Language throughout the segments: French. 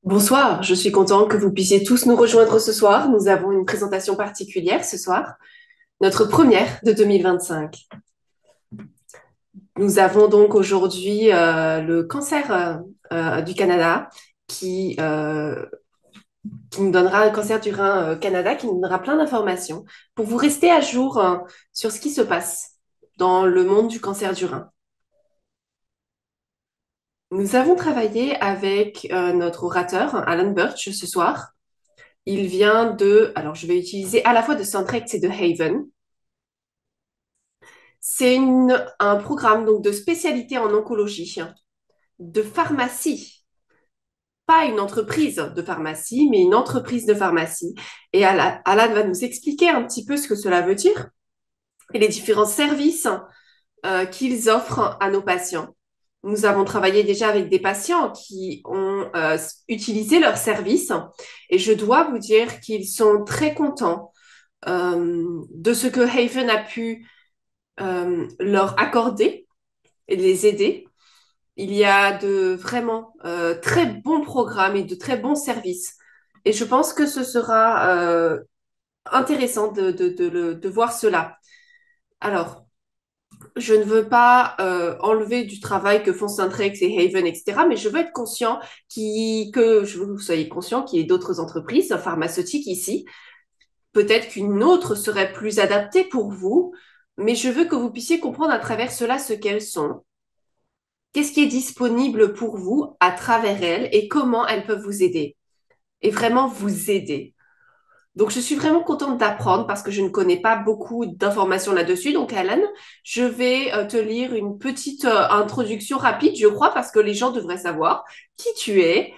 Bonsoir, je suis content que vous puissiez tous nous rejoindre ce soir. Nous avons une présentation particulière ce soir, notre première de 2025. Nous avons donc aujourd'hui le cancer du Canada qui, euh, qui nous donnera un cancer du rein Canada qui nous donnera plein d'informations pour vous rester à jour sur ce qui se passe dans le monde du cancer du rein. Nous avons travaillé avec notre orateur Alan Birch ce soir. Il vient alors je vais utiliser à la fois de Centrex et de Haven. C'est un programme donc de spécialité en oncologie, de pharmacie, pas une entreprise de pharmacie, mais une entreprise de pharmacie. Et Alan va nous expliquer un petit peu ce que cela veut dire et les différents services qu'ils offrent à nos patients. Nous avons travaillé déjà avec des patients qui ont utilisé leurs services et je dois vous dire qu'ils sont très contents de ce que Haven a pu leur accorder et les aider. Il y a de vraiment très bons programmes et de très bons services. Et je pense que ce sera intéressant de voir cela. Alors, je ne veux pas enlever du travail que font Centrex et Haven, etc., mais je veux être conscient que je veux que vous soyez conscient qu'il y ait d'autres entreprises pharmaceutiques ici. Peut-être qu'une autre serait plus adaptée pour vous, mais je veux que vous puissiez comprendre à travers cela ce qu'elles sont. Qu'est-ce qui est disponible pour vous à travers elles et comment elles peuvent vous aider et vraiment vous aider. Donc, je suis vraiment contente d'apprendre parce que je ne connais pas beaucoup d'informations là-dessus. Donc, Alan, je vais te lire une petite introduction rapide, je crois, parce que les gens devraient savoir qui tu es.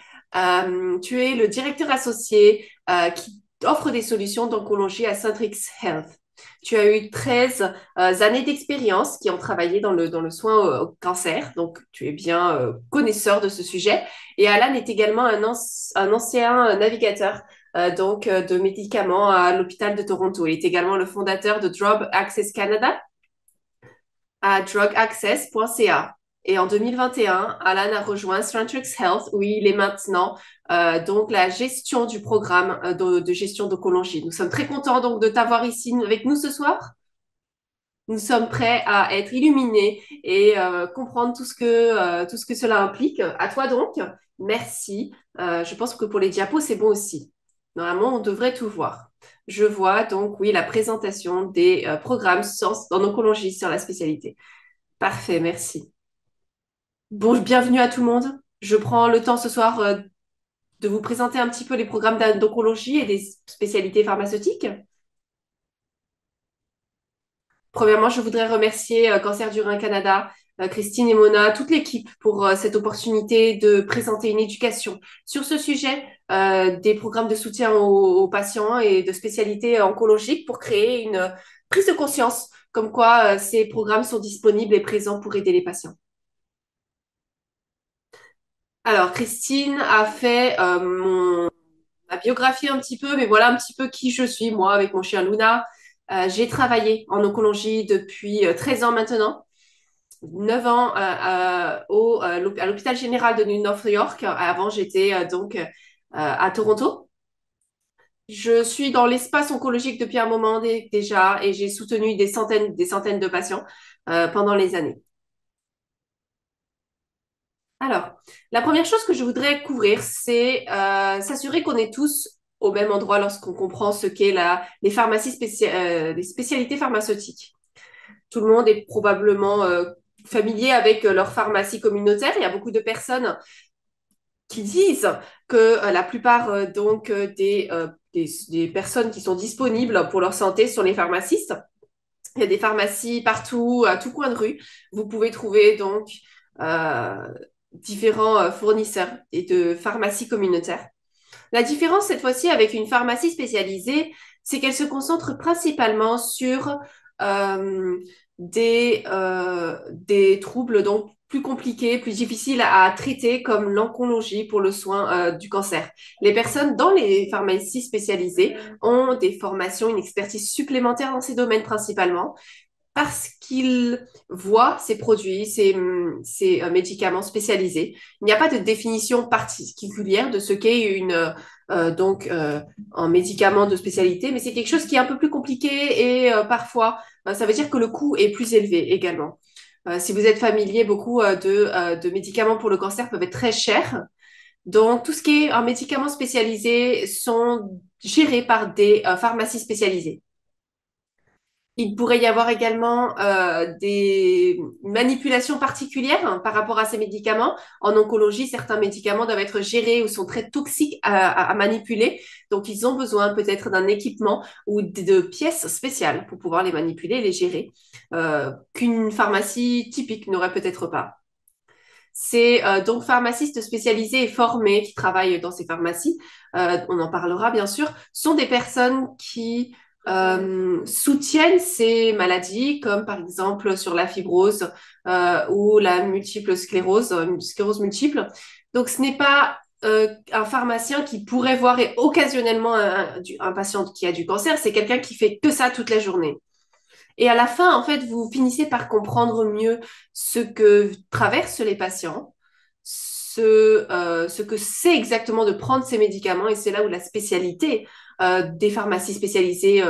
Tu es le directeur associé qui offre des solutions d'oncologie à Centrix Health. Tu as eu 13 années d'expérience qui ont travaillé dans le soin au cancer, donc tu es bien connaisseur de ce sujet. Et Alan est également un ancien navigateur de médicaments à l'hôpital de Toronto. Il est également le fondateur de Drug Access Canada à drugaccess.ca. Et en 2021, Alan a rejoint Centrix Health où il est maintenant donc la gestion du programme de gestion d'oncologie. Nous sommes très contents donc de t'avoir ici avec nous ce soir. Nous sommes prêts à être illuminés et comprendre tout ce que cela implique. À toi donc, merci. Je pense que pour les diapos, c'est bon aussi. Normalement, on devrait tout voir. Je vois donc, oui, la présentation des programmes en oncologie sur la spécialité. Parfait, merci. Bon, bienvenue à tout le monde. Je prends le temps ce soir de vous présenter un petit peu les programmes d'oncologie et des spécialités pharmaceutiques. Premièrement, je voudrais remercier Cancer du Rein Canada, Christine et Mona, toute l'équipe pour cette opportunité de présenter une éducation sur ce sujet des programmes de soutien aux patients et de spécialités oncologiques pour créer une prise de conscience comme quoi ces programmes sont disponibles et présents pour aider les patients. Alors, Christine a fait ma biographie un petit peu, mais voilà un petit peu qui je suis, moi, avec mon chien Luna. J'ai travaillé en oncologie depuis 13 ans maintenant. 9 ans à l'hôpital général de North York. Avant, j'étais à Toronto. Je suis dans l'espace oncologique depuis un moment déjà et j'ai soutenu des centaines de patients pendant les années. Alors, la première chose que je voudrais couvrir, c'est s'assurer qu'on est tous au même endroit lorsqu'on comprend ce qu'est les spécialités pharmaceutiques. Tout le monde est probablement familier avec leur pharmacie communautaire. Il y a beaucoup de personnes qui disent que la plupart des personnes qui sont disponibles pour leur santé sont les pharmacistes. Il y a des pharmacies partout, à tout coin de rue. Vous pouvez trouver donc euh, différents fournisseurs et de pharmacies communautaires. La différence cette fois-ci avec une pharmacie spécialisée, c'est qu'elle se concentre principalement sur euh, des troubles donc plus compliqués, plus difficiles à traiter comme l'oncologie pour le soin du cancer. Les personnes dans les pharmacies spécialisées ont des formations, une expertise supplémentaire dans ces domaines principalement parce qu'ils voient ces produits, ces médicaments spécialisés. Il n'y a pas de définition particulière de ce qu'est un médicament de spécialité, mais c'est quelque chose qui est un peu plus compliqué et parfois, ça veut dire que le coût est plus élevé également. Si vous êtes familier, beaucoup de médicaments pour le cancer peuvent être très chers. Donc, tout ce qui est un médicament spécialisé sont gérés par des pharmacies spécialisées. Il pourrait y avoir également des manipulations particulières hein, par rapport à ces médicaments. En oncologie, certains médicaments doivent être gérés ou sont très toxiques à manipuler. Donc, ils ont besoin peut-être d'un équipement ou de pièces spéciales pour pouvoir les manipuler et les gérer, qu'une pharmacie typique n'aurait peut-être pas. C'est donc pharmacistes spécialisés et formés qui travaillent dans ces pharmacies, on en parlera bien sûr, sont des personnes qui soutiennent ces maladies, comme par exemple sur la fibrose ou la multiple sclérose, sclérose multiple. Donc ce n'est pas un pharmacien qui pourrait voir occasionnellement un patient qui a du cancer, c'est quelqu'un qui fait que ça toute la journée. Et à la fin, en fait, vous finissez par comprendre mieux ce que traversent les patients, ce que c'est exactement de prendre ces médicaments. Et c'est là où la spécialité des pharmacies spécialisées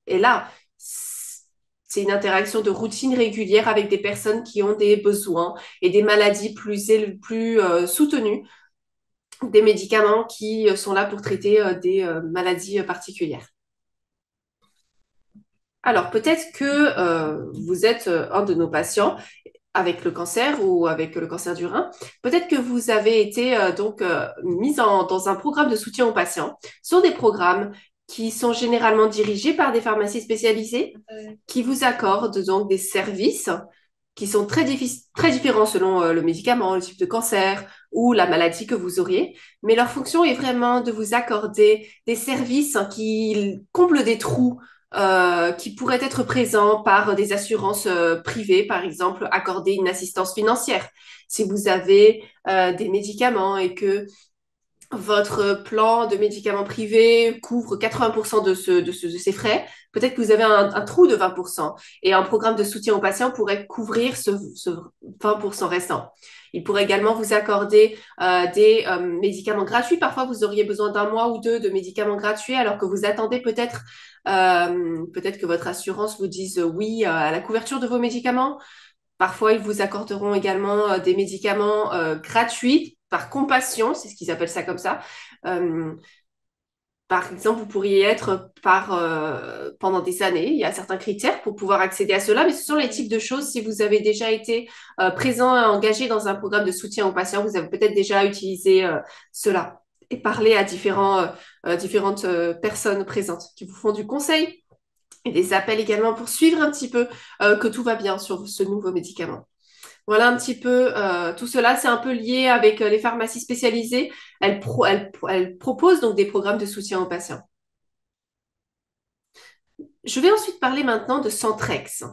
est là. C'est une interaction de routine régulière avec des personnes qui ont des besoins et des maladies plus soutenues, des médicaments qui sont là pour traiter des maladies particulières. Alors, peut-être que vous êtes un de nos patients avec le cancer ou avec le cancer du rein. Peut-être que vous avez été mis dans un programme de soutien aux patients. Ce sont des programmes qui sont généralement dirigés par des pharmacies spécialisées qui vous accordent donc des services qui sont très différents selon le médicament, le type de cancer ou la maladie que vous auriez. Mais leur fonction est vraiment de vous accorder des services qui comblent des trous qui pourraient être présents par des assurances privées, par exemple, accorder une assistance financière. Si vous avez des médicaments et que votre plan de médicaments privés couvre 80% de ces frais, peut-être que vous avez un trou de 20%. Et un programme de soutien aux patients pourrait couvrir ce 20% restant. Il pourrait également vous accorder des médicaments gratuits. Parfois, vous auriez besoin d'un mois ou deux de médicaments gratuits alors que vous attendez peut-être que votre assurance vous dise oui à la couverture de vos médicaments. Parfois, ils vous accorderont également des médicaments gratuits par compassion, c'est ce qu'ils appellent ça comme ça. Euh, Par exemple, vous pourriez être pendant des années, il y a certains critères pour pouvoir accéder à cela, mais ce sont les types de choses, si vous avez déjà été présent et engagé dans un programme de soutien aux patients, vous avez peut-être déjà utilisé cela et parlé à différentes personnes présentes qui vous font du conseil et des appels également pour suivre un petit peu que tout va bien sur ce nouveau médicament. Voilà un petit peu tout cela. C'est un peu lié avec les pharmacies spécialisées. Elles proposent donc des programmes de soutien aux patients. Je vais ensuite parler maintenant de Centrex,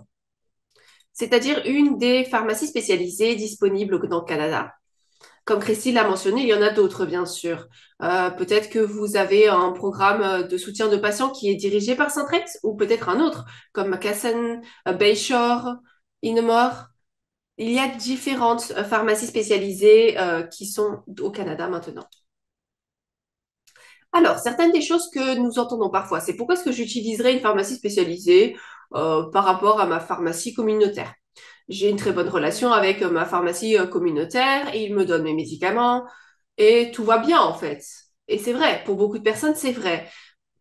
c'est-à-dire une des pharmacies spécialisées disponibles dans le Canada. Comme Christine l'a mentionné, il y en a d'autres, bien sûr. Peut-être que vous avez un programme de soutien de patients qui est dirigé par Centrex ou peut-être un autre, comme McKesson, Bayshore, Innomore. Il y a différentes pharmacies spécialisées qui sont au Canada maintenant. Alors, certaines des choses que nous entendons parfois, c'est pourquoi est-ce que j'utiliserais une pharmacie spécialisée par rapport à ma pharmacie communautaire. J'ai une très bonne relation avec ma pharmacie communautaire et ils me donnent mes médicaments et tout va bien en fait. Et c'est vrai, pour beaucoup de personnes, c'est vrai.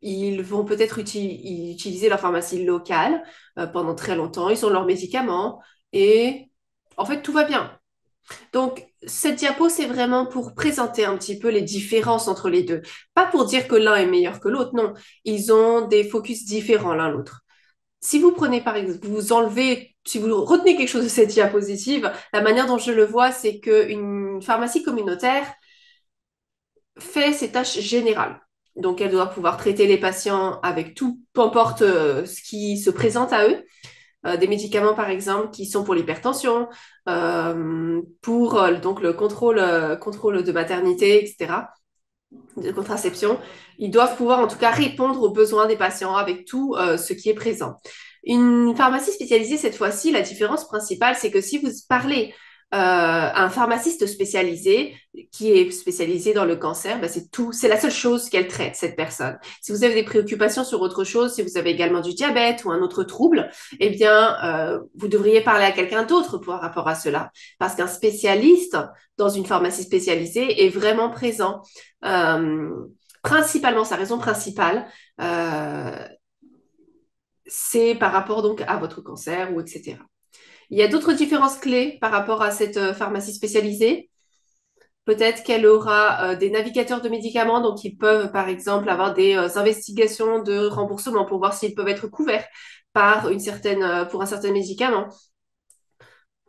Ils vont peut-être utiliser leur pharmacie locale pendant très longtemps, ils ont leurs médicaments et en fait, tout va bien. Donc, cette diapo, c'est vraiment pour présenter un petit peu les différences entre les deux. Pas pour dire que l'un est meilleur que l'autre, non. Ils ont des focus différents l'un l'autre. Si vous prenez par exemple, vous enlevez, si vous retenez quelque chose de cette diapositive, la manière dont je le vois, c'est qu'une pharmacie communautaire fait ses tâches générales. Donc, elle doit pouvoir traiter les patients avec tout, peu importe ce qui se présente à eux. Des médicaments, par exemple, qui sont pour l'hypertension, pour donc le contrôle de maternité, etc., de contraception. Ils doivent pouvoir, en tout cas, répondre aux besoins des patients avec tout ce qui est présent. Une pharmacie spécialisée, cette fois-ci, la différence principale, c'est que si vous parlez à un pharmaciste spécialisé qui est spécialisé dans le cancer, ben c'est tout, c'est la seule chose qu'elle traite, cette personne. Si vous avez des préoccupations sur autre chose, si vous avez également du diabète ou un autre trouble, eh bien, vous devriez parler à quelqu'un d'autre par rapport à cela. Parce qu'un spécialiste dans une pharmacie spécialisée est vraiment présent. Euh, Principalement, sa raison principale, euh, c'est par rapport donc à votre cancer ou etc. Il y a d'autres différences clés par rapport à cette pharmacie spécialisée. Peut-être qu'elle aura des navigateurs de médicaments, donc ils peuvent par exemple avoir des investigations de remboursement pour voir s'ils peuvent être couverts par pour un certain médicament.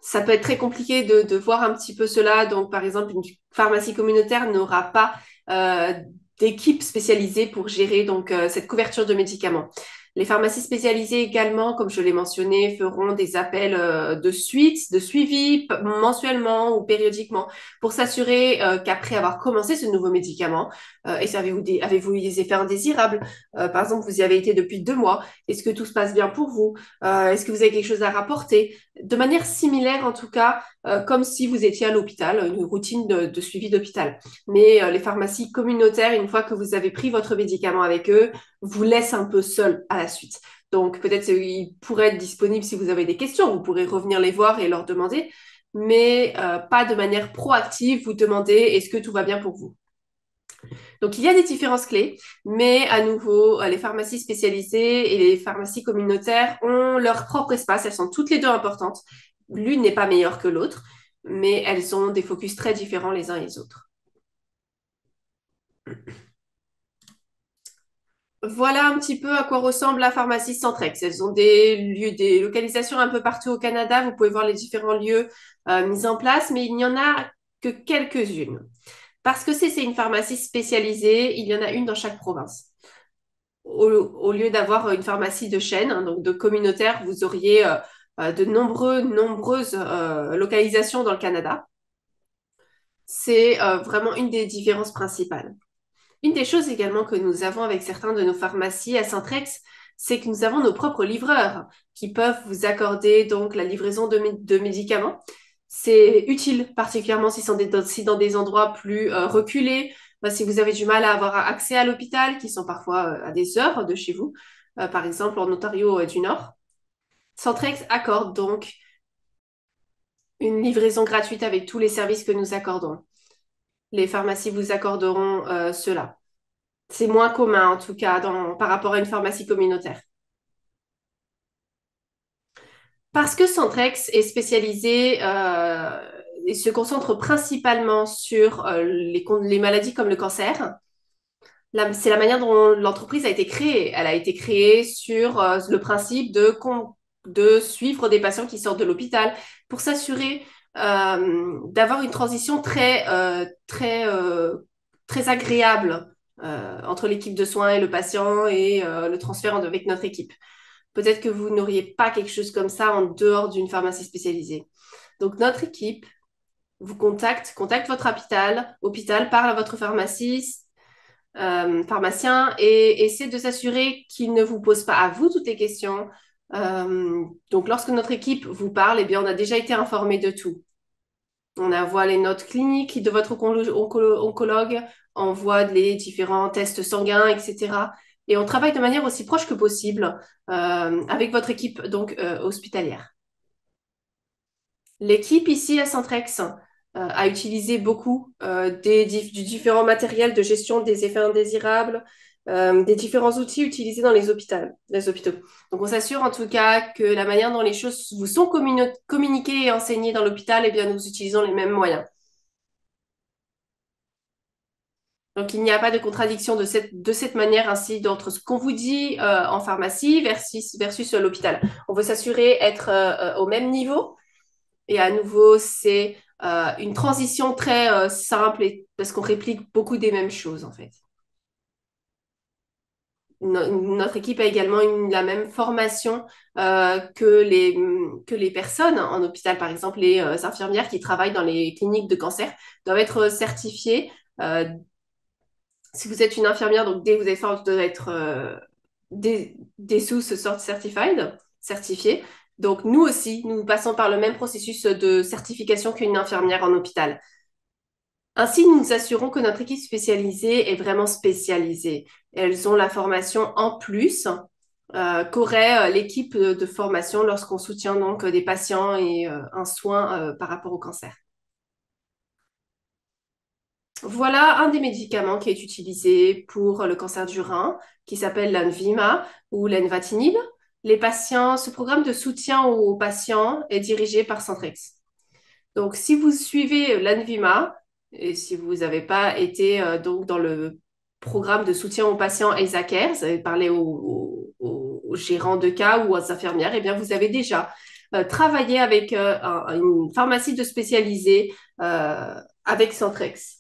Ça peut être très compliqué de voir un petit peu cela. Donc, par exemple, une pharmacie communautaire n'aura pas euh, d'équipe spécialisée pour gérer donc cette couverture de médicaments. Les pharmacies spécialisées également, comme je l'ai mentionné, feront des appels de suite, de suivi mensuellement ou périodiquement pour s'assurer qu'après avoir commencé ce nouveau médicament, et avez-vous eu des effets indésirables? Par exemple, vous y avez été depuis 2 mois. Est-ce que tout se passe bien pour vous? Est-ce que vous avez quelque chose à rapporter? De manière similaire, en tout cas, comme si vous étiez à l'hôpital, une routine de suivi d'hôpital. Mais les pharmacies communautaires, une fois que vous avez pris votre médicament avec eux, vous laissent un peu seul à la suite. Donc peut-être qu'ils pourraient être disponibles si vous avez des questions, vous pourrez revenir les voir et leur demander, mais pas de manière proactive, vous demander est-ce que tout va bien pour vous. Donc, il y a des différences clés, mais à nouveau, les pharmacies spécialisées et les pharmacies communautaires ont leur propre espace. Elles sont toutes les deux importantes. L'une n'est pas meilleure que l'autre, mais elles ont des focus très différents les uns et les autres. Voilà un petit peu à quoi ressemble la pharmacie Centrex. Elles ont des localisations un peu partout au Canada. Vous pouvez voir les différents lieux mis en place, mais il n'y en a que quelques-unes. Parce que c'est une pharmacie spécialisée, il y en a une dans chaque province. Au lieu d'avoir une pharmacie de chaîne, hein, donc de communautaire, vous auriez de nombreuses localisations dans le Canada. C'est vraiment une des différences principales. Une des choses également que nous avons avec certains de nos pharmacies à Centrex, c'est que nous avons nos propres livreurs qui peuvent vous accorder donc la livraison de médicaments. C'est utile, particulièrement si dans des endroits plus reculés, si vous avez du mal à avoir accès à l'hôpital, qui sont parfois à des heures de chez vous, par exemple en Ontario du Nord. Centrex accorde donc une livraison gratuite avec tous les services que nous accordons. Les pharmacies vous accorderont cela. C'est moins commun, en tout cas, par rapport à une pharmacie communautaire. Parce que Centrex est spécialisé et se concentre principalement sur les maladies comme le cancer, c'est la manière dont l'entreprise a été créée. Elle a été créée sur le principe de suivre des patients qui sortent de l'hôpital pour s'assurer d'avoir une transition très agréable entre l'équipe de soins et le patient et le transfert avec notre équipe. Peut-être que vous n'auriez pas quelque chose comme ça en dehors d'une pharmacie spécialisée. Donc, notre équipe vous contacte votre hôpital, parle à votre pharmacien et essaie de s'assurer qu'il ne vous pose pas à vous toutes les questions. Donc, lorsque notre équipe vous parle, eh bien, on a déjà été informé de tout. On envoie les notes cliniques de votre oncologue, on voit les différents tests sanguins, etc. Et on travaille de manière aussi proche que possible avec votre équipe donc hospitalière. L'équipe ici à Centrex a utilisé beaucoup du différent matériel de gestion des effets indésirables, des différents outils utilisés dans les hôpitaux. Donc on s'assure en tout cas que la manière dont les choses vous sont communiquées et enseignées dans l'hôpital, eh bien nous utilisons les mêmes moyens. Donc, il n'y a pas de contradiction de cette manière ainsi entre ce qu'on vous dit en pharmacie versus l'hôpital. On veut s'assurer être au même niveau. Et à nouveau, c'est une transition très simple parce qu'on réplique beaucoup des mêmes choses en fait. Notre équipe a également la même formation que les personnes en hôpital. Par exemple, les infirmières qui travaillent dans les cliniques de cancer doivent être certifiées euh, si vous êtes une infirmière, donc dès que vous êtes forte, vous devez être des sous ce sort certified. certifiée. Donc, nous aussi, nous passons par le même processus de certification qu'une infirmière en hôpital. Ainsi, nous nous assurons que notre équipe spécialisée est vraiment spécialisée. Elles ont la formation en plus qu'aurait l'équipe de formation lorsqu'on soutient donc des patients et un soin par rapport au cancer. Voilà un des médicaments qui est utilisé pour le cancer du rein, qui s'appelle l'Anvima ou l'Envatinib. Ce programme de soutien aux patients est dirigé par Centrex. Donc, si vous suivez l'Anvima, et si vous n'avez pas été donc dans le programme de soutien aux patients ESACARE, vous avez parlé aux gérants de cas ou aux infirmières, eh bien, vous avez déjà travaillé avec une pharmacie de spécialisée avec Centrex.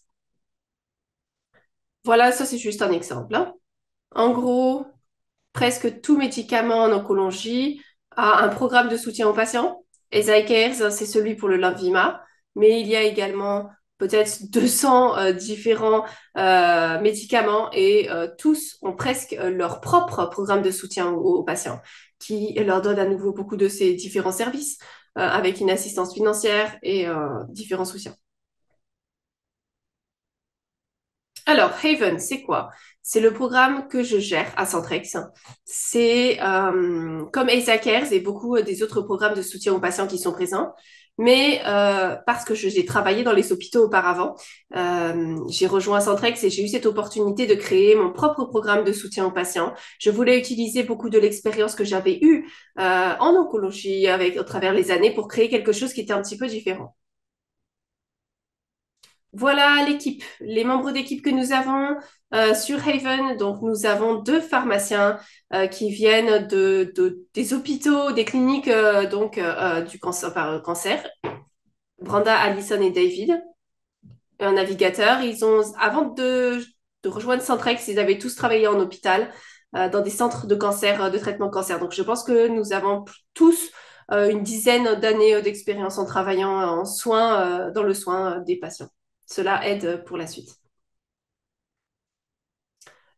Voilà, ça c'est juste un exemple, hein. En gros, presque tout médicament en oncologie a un programme de soutien aux patients. ESACARE, c'est celui pour le Lenvima, mais il y a également peut-être 200 différents médicaments et tous ont presque leur propre programme de soutien aux patients qui leur donne à nouveau beaucoup de ces différents services avec une assistance financière et différents soutiens. Alors, Haven, c'est quoi? C'est le programme que je gère à Centrex. C'est comme ASA Cares et beaucoup des autres programmes de soutien aux patients qui sont présents. Mais parce que j'ai travaillé dans les hôpitaux auparavant, j'ai rejoint Centrex et j'ai eu cette opportunité de créer mon propre programme de soutien aux patients. Je voulais utiliser beaucoup de l'expérience que j'avais eue en oncologie au travers les années pour créer quelque chose qui était un petit peu différent. Voilà l'équipe, les membres d'équipe que nous avons sur Haven. Donc, nous avons deux pharmaciens qui viennent des hôpitaux, des cliniques du cancer, par cancer. Brenda, Allison et David. Un navigateur. Avant de rejoindre Centrex, ils avaient tous travaillé en hôpital dans des centres de cancer, de traitement de cancer. Donc, je pense que nous avons tous une dizaine d'années d'expérience en travaillant en soins, dans le soin des patients. Cela aide pour la suite.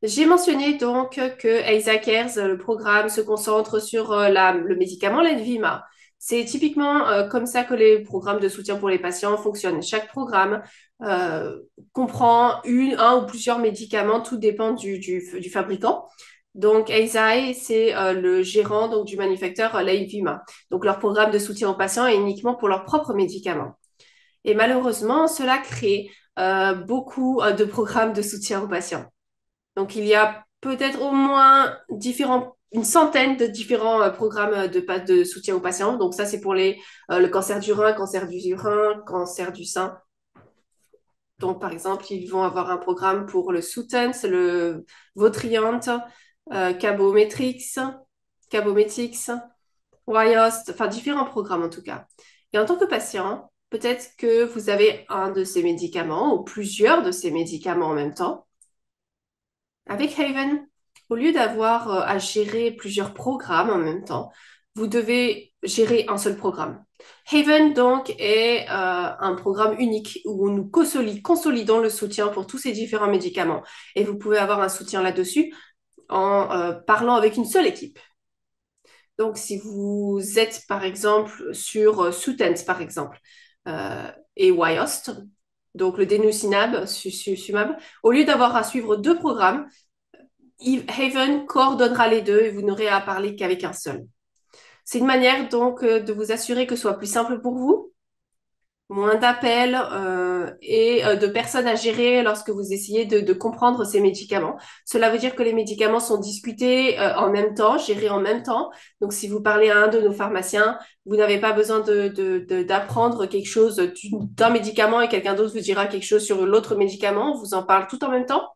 J'ai mentionné donc que ASA Cares, le programme, se concentre sur le médicament l'Envima. C'est typiquement comme ça que les programmes de soutien pour les patients fonctionnent. Chaque programme euh, comprend un ou plusieurs médicaments, tout dépend du fabricant. Donc, Eisai, c'est le gérant donc, du manufacteur l'Envima. Donc, leur programme de soutien aux patients est uniquement pour leurs propres médicaments. Et malheureusement, cela crée beaucoup de programmes de soutien aux patients. Donc, il y a peut-être au moins une centaine de différents programmes de soutien aux patients. Donc, ça, c'est pour le cancer du rein, cancer du rein, cancer du sein. Donc, par exemple, ils vont avoir un programme pour le Sutens, le Votriant, Cabometrix, Cabometrix, Wyost, enfin différents programmes en tout cas. Et en tant que patient, peut-être que vous avez un de ces médicaments ou plusieurs de ces médicaments en même temps. Avec Haven, au lieu d'avoir à gérer plusieurs programmes en même temps, vous devez gérer un seul programme. Haven, donc, est un programme unique où nous consolidons le soutien pour tous ces différents médicaments. Et vous pouvez avoir un soutien là-dessus en parlant avec une seule équipe. Donc, si vous êtes, par exemple, sur Sutens, par exemple, et Wyost, donc le dénucinab, sumab, au lieu d'avoir à suivre deux programmes, Haven coordonnera les deux et vous n'aurez à parler qu'avec un seul. C'est une manière donc de vous assurer que ce soit plus simple pour vous, moins d'appels et de personnes à gérer lorsque vous essayez de comprendre ces médicaments. Cela veut dire que les médicaments sont discutés en même temps, gérés en même temps. Donc, si vous parlez à un de nos pharmaciens, vous n'avez pas besoin d'apprendre quelque chose d'un médicament et quelqu'un d'autre vous dira quelque chose sur l'autre médicament. On vous en parle tout en même temps,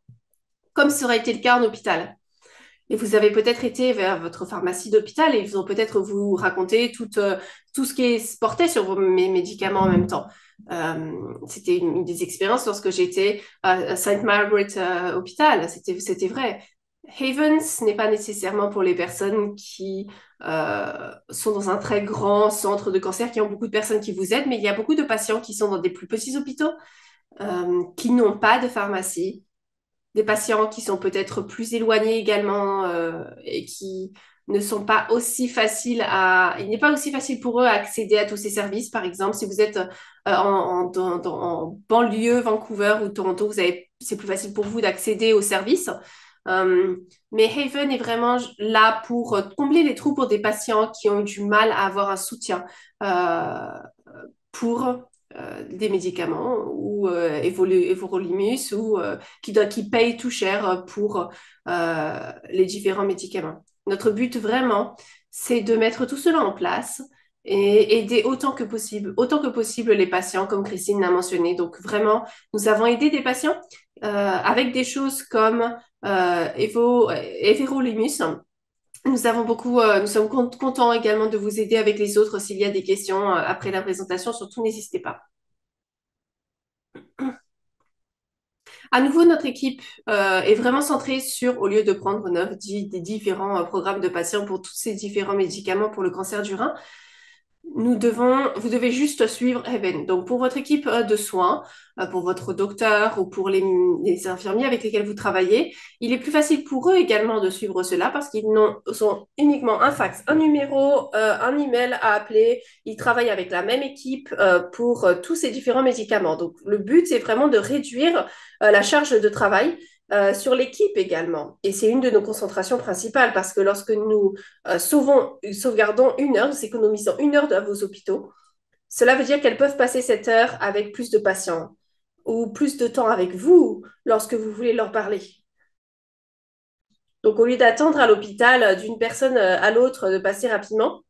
comme ça aurait été le cas en hôpital. Et vous avez peut-être été vers votre pharmacie d'hôpital et ils ont peut-être vous raconté tout ce qui est porté sur mes médicaments en même temps. C'était une des expériences lorsque j'étais à Saint Margaret hôpital. C'était vrai. Haven, ce n'est pas nécessairement pour les personnes qui sont dans un très grand centre de cancer, qui ont beaucoup de personnes qui vous aident, mais il y a beaucoup de patients qui sont dans des plus petits hôpitaux, qui n'ont pas de pharmacie, des patients qui sont peut-être plus éloignés également et qui ne sont pas aussi faciles à... Il n'est pas aussi facile pour eux à accéder à tous ces services. Par exemple, si vous êtes en banlieue, Vancouver ou Toronto, c'est plus facile pour vous d'accéder aux services. Euh, mais Haven est vraiment là pour combler les trous pour des patients qui ont eu du mal à avoir un soutien euh, pour des médicaments ou Everolimus ou qui payent tout cher pour les différents médicaments. Notre but vraiment, c'est de mettre tout cela en place et aider autant que possible les patients, comme Christine l'a mentionné. Donc vraiment, nous avons aidé des patients avec des choses comme Everolimus. Nous sommes contents également de vous aider avec les autres s'il y a des questions après la présentation. Surtout, n'hésitez pas. À nouveau, notre équipe est vraiment centrée sur, au lieu de prendre 9, 10 des différents programmes de patients pour tous ces différents médicaments pour le cancer du rein, vous devez juste suivre Heaven. Donc, pour votre équipe de soins, pour votre docteur ou pour les infirmiers avec lesquels vous travaillez, il est plus facile pour eux également de suivre cela parce sont uniquement un fax, un numéro, un email à appeler. Ils travaillent avec la même équipe pour tous ces différents médicaments. Donc, le but, c'est vraiment de réduire la charge de travail sur l'équipe également. Et c'est une de nos concentrations principales parce que lorsque nous sauvegardons une heure, nous économisons une heure à vos hôpitaux. Cela veut dire qu'elles peuvent passer cette heure avec plus de patients ou plus de temps avec vous lorsque vous voulez leur parler. Donc, au lieu d'attendre à l'hôpital d'une personne à l'autre de passer rapidement,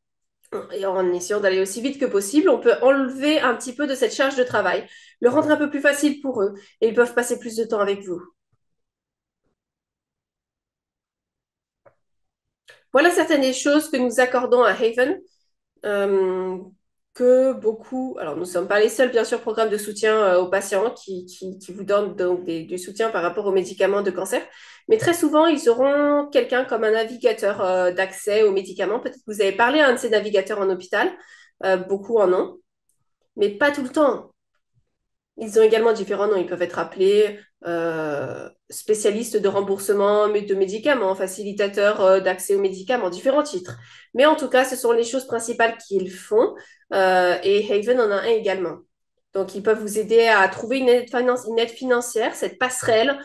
et en essayant d'aller aussi vite que possible, on peut enlever un petit peu de cette charge de travail, le rendre un peu plus facile pour eux, et ils peuvent passer plus de temps avec vous. Voilà certaines des choses que nous accordons à Haven. euh, que beaucoup, alors nous ne sommes pas les seuls, bien sûr, programmes de soutien aux patients qui vous donnent donc du soutien par rapport aux médicaments de cancer, mais très souvent, ils auront quelqu'un comme un navigateur d'accès aux médicaments. Peut-être que vous avez parlé à un de ces navigateurs en hôpital, beaucoup en ont, mais pas tout le temps. Ils ont également différents noms. Ils peuvent être appelés spécialistes de remboursement de médicaments, facilitateurs d'accès aux médicaments, différents titres. Mais en tout cas, ce sont les choses principales qu'ils font. Et Haven en a un également. Donc, ils peuvent vous aider à trouver une aide financière, cette passerelle,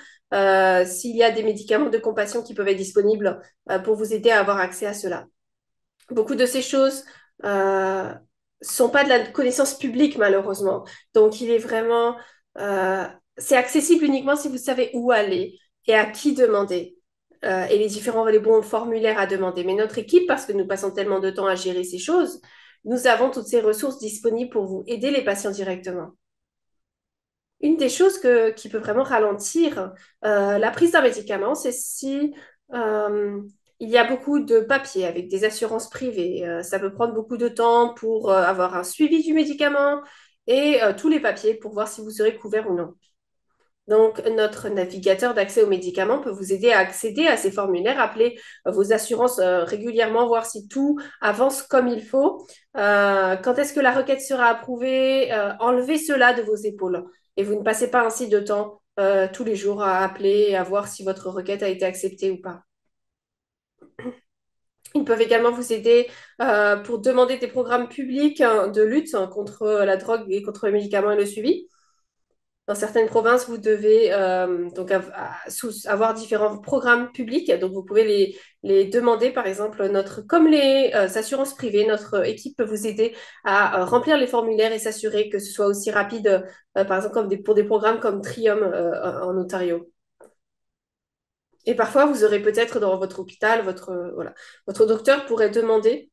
s'il y a des médicaments de compassion qui peuvent être disponibles pour vous aider à avoir accès à cela. Beaucoup de ces choses euh, sont pas de la connaissance publique, malheureusement. Donc, il est vraiment... euh, c'est accessible uniquement si vous savez où aller et à qui demander. Et les bons formulaires à demander. Mais notre équipe, parce que nous passons tellement de temps à gérer ces choses, nous avons toutes ces ressources disponibles pour vous aider les patients directement. Une des choses qui peut vraiment ralentir la prise d'un médicament, c'est si euh, il y a beaucoup de papiers avec des assurances privées. Ça peut prendre beaucoup de temps pour avoir un suivi du médicament et tous les papiers pour voir si vous serez couvert ou non. Donc, notre navigateur d'accès aux médicaments peut vous aider à accéder à ces formulaires, appeler vos assurances régulièrement, voir si tout avance comme il faut. Quand est-ce que la requête sera approuvée? Enlevez cela de vos épaules. Et vous ne passez pas ainsi de temps tous les jours à appeler et à voir si votre requête a été acceptée ou pas. Ils peuvent également vous aider pour demander des programmes publics hein, de lutte hein, contre la drogue et contre les médicaments et le suivi. Dans certaines provinces, vous devez avoir différents programmes publics. Donc, vous pouvez les demander, par exemple, comme les assurances privées, notre équipe peut vous aider à remplir les formulaires et s'assurer que ce soit aussi rapide, par exemple, pour des programmes comme Trium en Ontario. Et parfois, vous aurez peut-être dans votre hôpital, votre docteur pourrait demander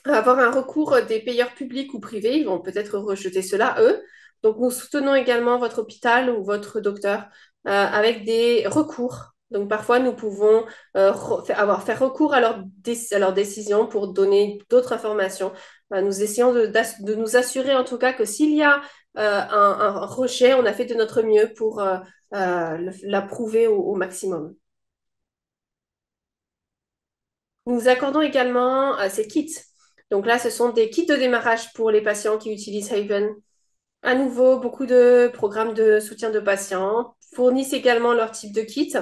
avoir un recours des payeurs publics ou privés. Ils vont peut-être rejeter cela, eux. Donc, nous soutenons également votre hôpital ou votre docteur avec des recours. Donc, parfois, nous pouvons faire recours à leur décision pour donner d'autres informations. Nous essayons de nous assurer, en tout cas, que s'il y a un rejet, on a fait de notre mieux pour l'approuver au maximum. Nous accordons également ces kits. Donc là, ce sont des kits de démarrage pour les patients qui utilisent Haven. À nouveau, beaucoup de programmes de soutien de patients fournissent également leur type de kit.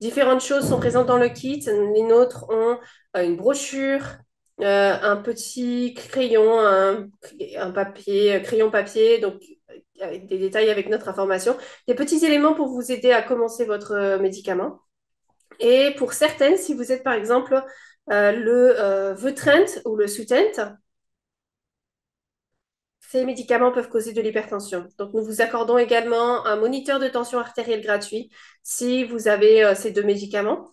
Différentes choses sont présentes dans le kit. Les nôtres ont une brochure, un petit crayon, un papier, crayon papier, donc avec des détails avec notre information, des petits éléments pour vous aider à commencer votre médicament. Et pour certaines, si vous êtes par exemple le Votrient ou le Sutent, ces médicaments peuvent causer de l'hypertension. Donc, nous vous accordons également un moniteur de tension artérielle gratuit si vous avez ces deux médicaments,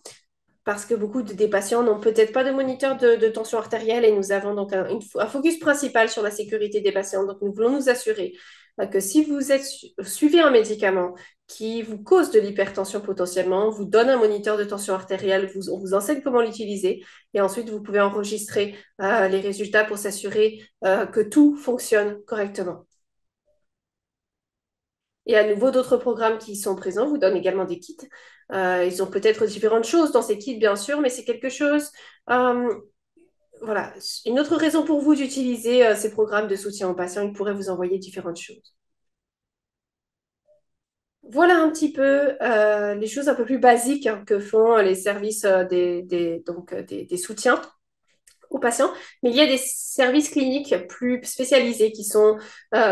parce que beaucoup des patients n'ont peut-être pas de moniteur de tension artérielle et nous avons donc un focus principal sur la sécurité des patients. Donc, nous voulons nous assurer que si vous suivez un médicament qui vous cause de l'hypertension potentiellement, on vous donne un moniteur de tension artérielle, on vous enseigne comment l'utiliser et ensuite vous pouvez enregistrer les résultats pour s'assurer que tout fonctionne correctement. Et à nouveau, d'autres programmes qui sont présents vous donnent également des kits. Ils ont peut-être différentes choses dans ces kits, bien sûr, mais c'est quelque chose. euh, voilà, une autre raison pour vous d'utiliser ces programmes de soutien aux patients, ils pourraient vous envoyer différentes choses. Voilà un petit peu les choses un peu plus basiques hein, que font les services des soutiens aux patients, mais il y a des services cliniques plus spécialisés qui sont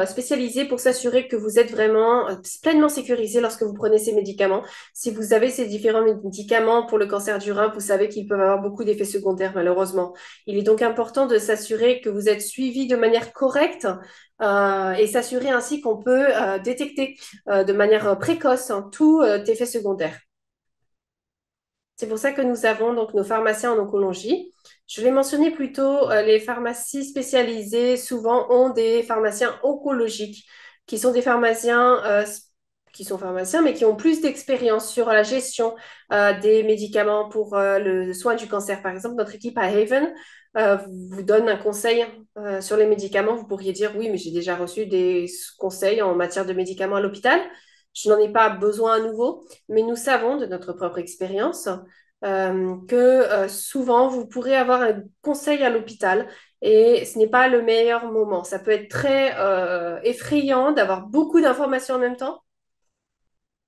spécialisés pour s'assurer que vous êtes vraiment pleinement sécurisé lorsque vous prenez ces médicaments. Si vous avez ces différents médicaments pour le cancer du rein, vous savez qu'ils peuvent avoir beaucoup d'effets secondaires, malheureusement. Il est donc important de s'assurer que vous êtes suivi de manière correcte et s'assurer ainsi qu'on peut détecter de manière précoce hein, tout effet secondaire. C'est pour ça que nous avons donc nos pharmaciens en oncologie. Je l'ai mentionné plus tôt, les pharmacies spécialisées souvent ont des pharmaciens oncologiques, qui sont des pharmaciens qui sont pharmaciens, mais qui ont plus d'expérience sur la gestion des médicaments pour le soin du cancer. Par exemple, notre équipe à Haven vous donne un conseil sur les médicaments. Vous pourriez dire, oui, mais j'ai déjà reçu des conseils en matière de médicaments à l'hôpital. Je n'en ai pas besoin à nouveau, mais nous savons de notre propre expérience que souvent vous pourrez avoir un conseil à l'hôpital et ce n'est pas le meilleur moment. Ça peut être très effrayant d'avoir beaucoup d'informations en même temps.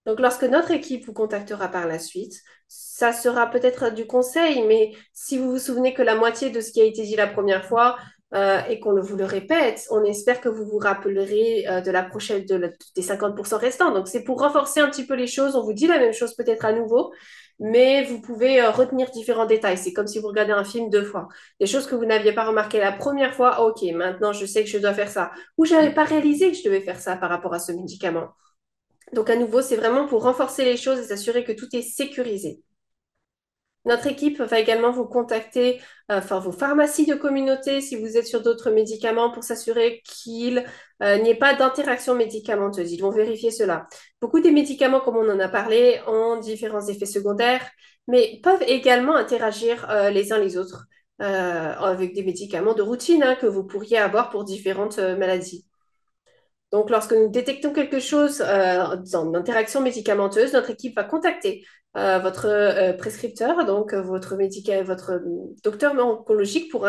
Donc, lorsque notre équipe vous contactera par la suite, ça sera peut-être du conseil, mais si vous vous souvenez que la moitié de ce qui a été dit la première fois et qu'on vous le répète, on espère que vous vous rappellerez de la prochaine, des 50% restants. Donc, c'est pour renforcer un petit peu les choses. On vous dit la même chose peut-être à nouveau, mais vous pouvez retenir différents détails. C'est comme si vous regardez un film deux fois. Des choses que vous n'aviez pas remarquées la première fois, ok, maintenant je sais que je dois faire ça. Ou je n'avais pas réalisé que je devais faire ça par rapport à ce médicament. Donc, à nouveau, c'est vraiment pour renforcer les choses et s'assurer que tout est sécurisé. Notre équipe va également vous contacter, enfin vos pharmacies de communauté si vous êtes sur d'autres médicaments pour s'assurer qu'il n'y ait pas d'interaction médicamenteuse. Ils vont vérifier cela. Beaucoup des médicaments, comme on en a parlé, ont différents effets secondaires, mais peuvent également interagir les uns les autres avec des médicaments de routine hein, que vous pourriez avoir pour différentes maladies. Donc, lorsque nous détectons quelque chose en interaction médicamenteuse, notre équipe va contacter votre prescripteur, donc votre docteur oncologique, pour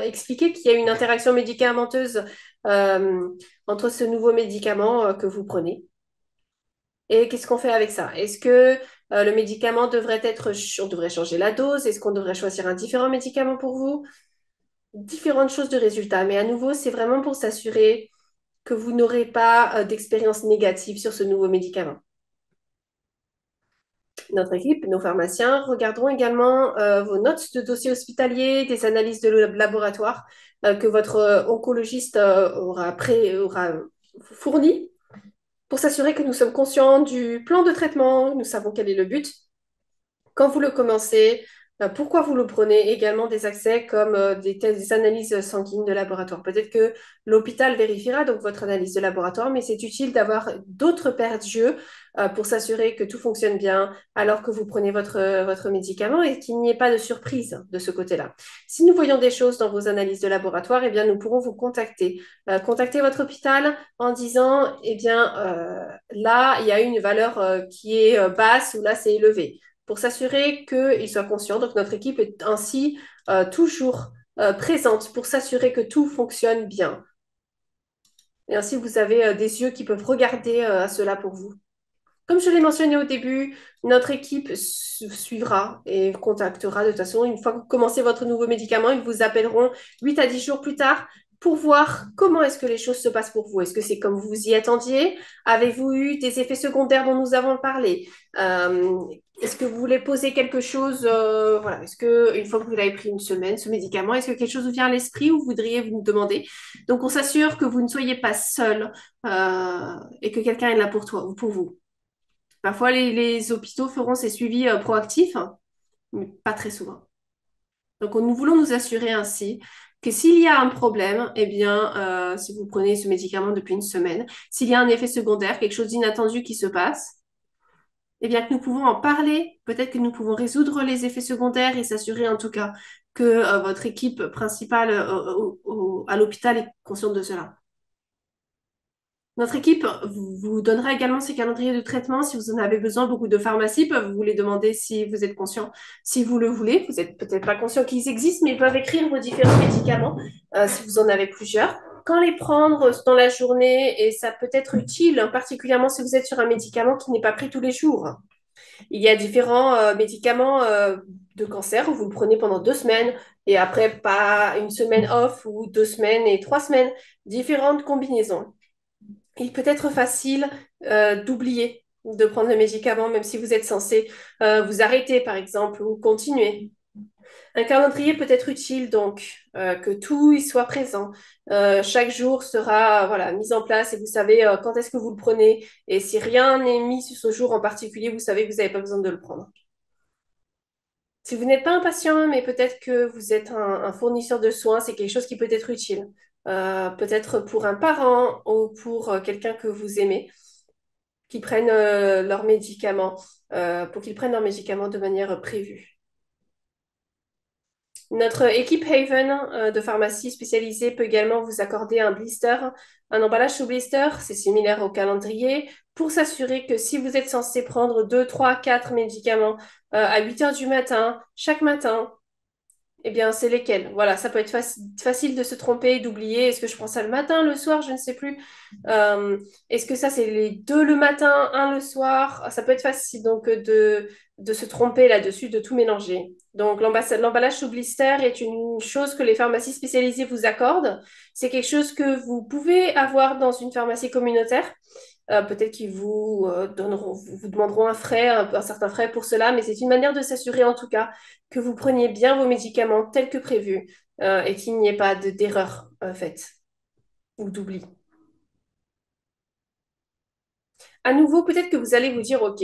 expliquer qu'il y a une interaction médicamenteuse euh, entre ce nouveau médicament que vous prenez. Et qu'est-ce qu'on fait avec ça? Est-ce que le médicament devrait on devrait changer la dose? Est-ce qu'on devrait choisir un différent médicament pour vous? Différentes choses de résultats. Mais à nouveau, c'est vraiment pour s'assurer que vous n'aurez pas d'expérience négative sur ce nouveau médicament. Notre équipe, nos pharmaciens, regarderont également vos notes de dossier hospitalier, des analyses de laboratoire que votre oncologiste aura fourni pour s'assurer que nous sommes conscients du plan de traitement, nous savons quel est le but, quand vous le commencez, pourquoi vous le prenez, également des accès comme des analyses sanguines de laboratoire. Peut-être que l'hôpital vérifiera donc votre analyse de laboratoire, mais c'est utile d'avoir d'autres paires d'yeux pour s'assurer que tout fonctionne bien alors que vous prenez votre médicament et qu'il n'y ait pas de surprise de ce côté-là. Si nous voyons des choses dans vos analyses de laboratoire, eh bien, nous pourrons vous contacter. Contacter votre hôpital en disant, eh bien, là, il y a une valeur qui est basse ou là, c'est élevé pour s'assurer qu'ils soient conscients. Donc, notre équipe est ainsi toujours présente pour s'assurer que tout fonctionne bien. Et ainsi, vous avez des yeux qui peuvent regarder à cela pour vous. Comme je l'ai mentionné au début, notre équipe suivra et contactera de toute façon. Une fois que vous commencez votre nouveau médicament, ils vous appelleront 8 à 10 jours plus tard pour voir comment est-ce que les choses se passent pour vous. Est-ce que c'est comme vous y attendiez? Avez-vous eu des effets secondaires dont nous avons parlé? Euh, Est-ce que vous voulez poser quelque chose? Voilà. Est-ce que une fois que vous l'avez pris une semaine, ce médicament, est-ce que quelque chose vous vient à l'esprit ou voudriez vous nous demander? Donc, on s'assure que vous ne soyez pas seul et que quelqu'un est là pour toi ou pour vous. Parfois, les hôpitaux feront ces suivis proactifs, hein, mais pas très souvent. Donc, nous voulons nous assurer ainsi que s'il y a un problème, eh bien, si vous prenez ce médicament depuis une semaine, s'il y a un effet secondaire, quelque chose d'inattendu qui se passe, eh bien, que nous pouvons en parler. Peut-être que nous pouvons résoudre les effets secondaires et s'assurer en tout cas que votre équipe principale à l'hôpital est consciente de cela. Notre équipe vous donnera également ces calendriers de traitement si vous en avez besoin. Beaucoup de pharmacies peuvent vous les demander si vous êtes conscient, si vous le voulez. Vous n'êtes peut-être pas conscient qu'ils existent, mais ils peuvent écrire vos différents médicaments si vous en avez plusieurs. Quand les prendre dans la journée, et ça peut être utile, particulièrement si vous êtes sur un médicament qui n'est pas pris tous les jours. Il y a différents médicaments de cancer où vous le prenez pendant 2 semaines et après pas une semaine off ou 2 semaines et 3 semaines, différentes combinaisons. Il peut être facile d'oublier de prendre le médicament, même si vous êtes censé vous arrêter, par exemple, ou continuer. Un calendrier peut être utile, donc, que tout y soit présent. Chaque jour sera voilà, mis en place et vous savez quand est-ce que vous le prenez. Et si rien n'est mis sur ce jour en particulier, vous savez que vous n'avez pas besoin de le prendre. Si vous n'êtes pas un patient, mais peut-être que vous êtes un fournisseur de soins, c'est quelque chose qui peut être utile. Peut-être pour un parent ou pour quelqu'un que vous aimez, qui prennent leurs médicaments, pour qu'ils prennent leurs médicaments de manière prévue. Notre équipe Haven de pharmacie spécialisée peut également vous accorder un blister, un emballage sous blister, c'est similaire au calendrier, pour s'assurer que si vous êtes censé prendre 2, 3, 4 médicaments à 8 heures du matin, chaque matin, eh bien, c'est lesquels? Voilà, ça peut être facile de se tromper, d'oublier. Est-ce que je prends ça le matin, le soir? Je ne sais plus. Euh, Est-ce que ça, c'est les deux le matin, un le soir? Ça peut être facile donc de se tromper là-dessus, de tout mélanger. Donc, l'emballage sous blister est une chose que les pharmacies spécialisées vous accordent. C'est quelque chose que vous pouvez avoir dans une pharmacie communautaire. Peut-être qu'ils vous demanderont un certain frais pour cela, mais c'est une manière de s'assurer en tout cas que vous preniez bien vos médicaments tels que prévu et qu'il n'y ait pas d'erreur faite ou d'oubli. À nouveau, peut-être que vous allez vous dire, OK,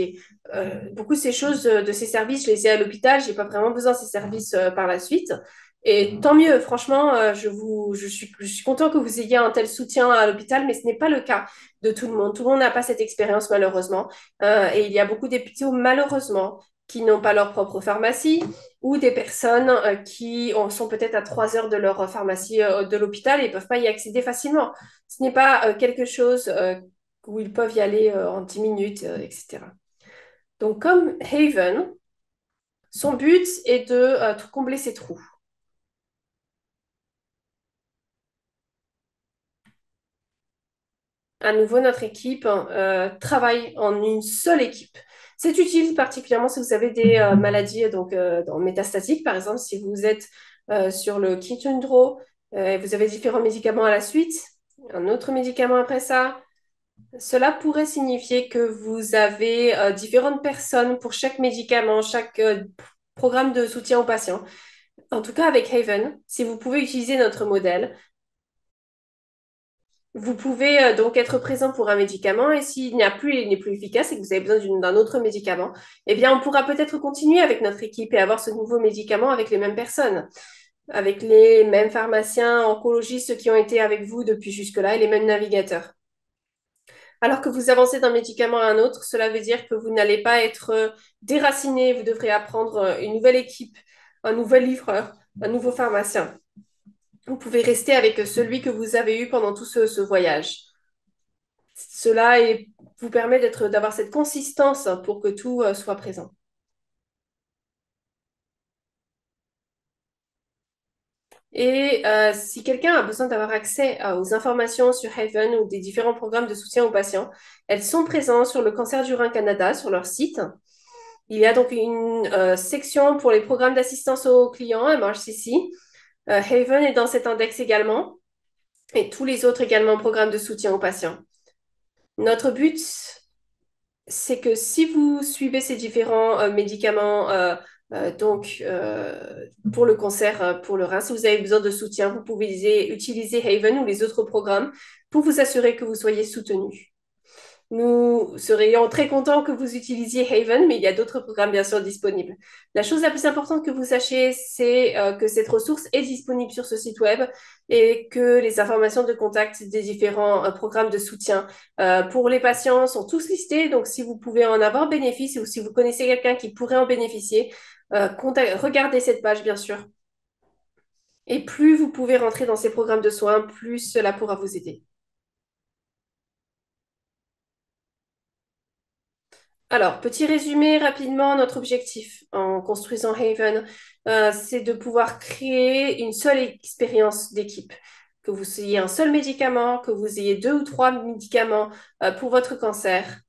beaucoup de ces choses, de ces services, je les ai à l'hôpital, j'ai pas vraiment besoin de ces services par la suite. Et tant mieux, franchement, je suis content que vous ayez un tel soutien à l'hôpital, mais ce n'est pas le cas de tout le monde. Tout le monde n'a pas cette expérience, malheureusement. Et il y a beaucoup d'hôpitaux, malheureusement, qui n'ont pas leur propre pharmacie ou des personnes sont peut-être à 3 heures de leur pharmacie de l'hôpital et ne peuvent pas y accéder facilement. Ce n'est pas quelque chose où ils peuvent y aller en 10 minutes, etc. Donc, comme Haven, son but est de combler ces trous. À nouveau, notre équipe travaille en une seule équipe. C'est utile particulièrement si vous avez des maladies dans métastatiques, par exemple, si vous êtes sur le Kitunndro, vous avez différents médicaments à la suite, un autre médicament après ça. Cela pourrait signifier que vous avez différentes personnes pour chaque médicament, chaque programme de soutien aux patients. En tout cas, avec Haven, si vous pouvez utiliser notre modèle, vous pouvez donc être présent pour un médicament et s'il n'y a plus, il n'est plus efficace et que vous avez besoin d'un autre médicament, eh bien, on pourra peut-être continuer avec notre équipe et avoir ce nouveau médicament avec les mêmes personnes, avec les mêmes pharmaciens, oncologistes qui ont été avec vous depuis jusque-là et les mêmes navigateurs. Alors que vous avancez d'un médicament à un autre, cela veut dire que vous n'allez pas être déraciné, vous devrez apprendre une nouvelle équipe, un nouvel livreur, un nouveau pharmacien. Vous pouvez rester avec celui que vous avez eu pendant tout ce voyage. Vous permet d'avoir cette consistance pour que tout soit présent. Et si quelqu'un a besoin d'avoir accès aux informations sur Haven ou des différents programmes de soutien aux patients, elles sont présentes sur le Cancer du Rein Canada, sur leur site. Il y a donc une section pour les programmes d'assistance aux clients, MRCC. Haven est dans cet index également, et tous les autres également programmes de soutien aux patients. Notre but, c'est que si vous suivez ces différents médicaments, pour le cancer, pour le rein, si vous avez besoin de soutien, vous pouvez utiliser Haven ou les autres programmes pour vous assurer que vous soyez soutenu. Nous serions très contents que vous utilisiez Haven, mais il y a d'autres programmes bien sûr disponibles. La chose la plus importante que vous sachiez, c'est que cette ressource est disponible sur ce site web et que les informations de contact des différents programmes de soutien pour les patients sont tous listés. Donc, si vous pouvez en avoir bénéfice ou si vous connaissez quelqu'un qui pourrait en bénéficier, regardez cette page bien sûr. Et plus vous pouvez rentrer dans ces programmes de soins, plus cela pourra vous aider. Alors, petit résumé rapidement, notre objectif en construisant Haven, c'est de pouvoir créer une seule expérience d'équipe. Que vous ayez un seul médicament, que vous ayez deux ou trois médicaments pour votre cancer.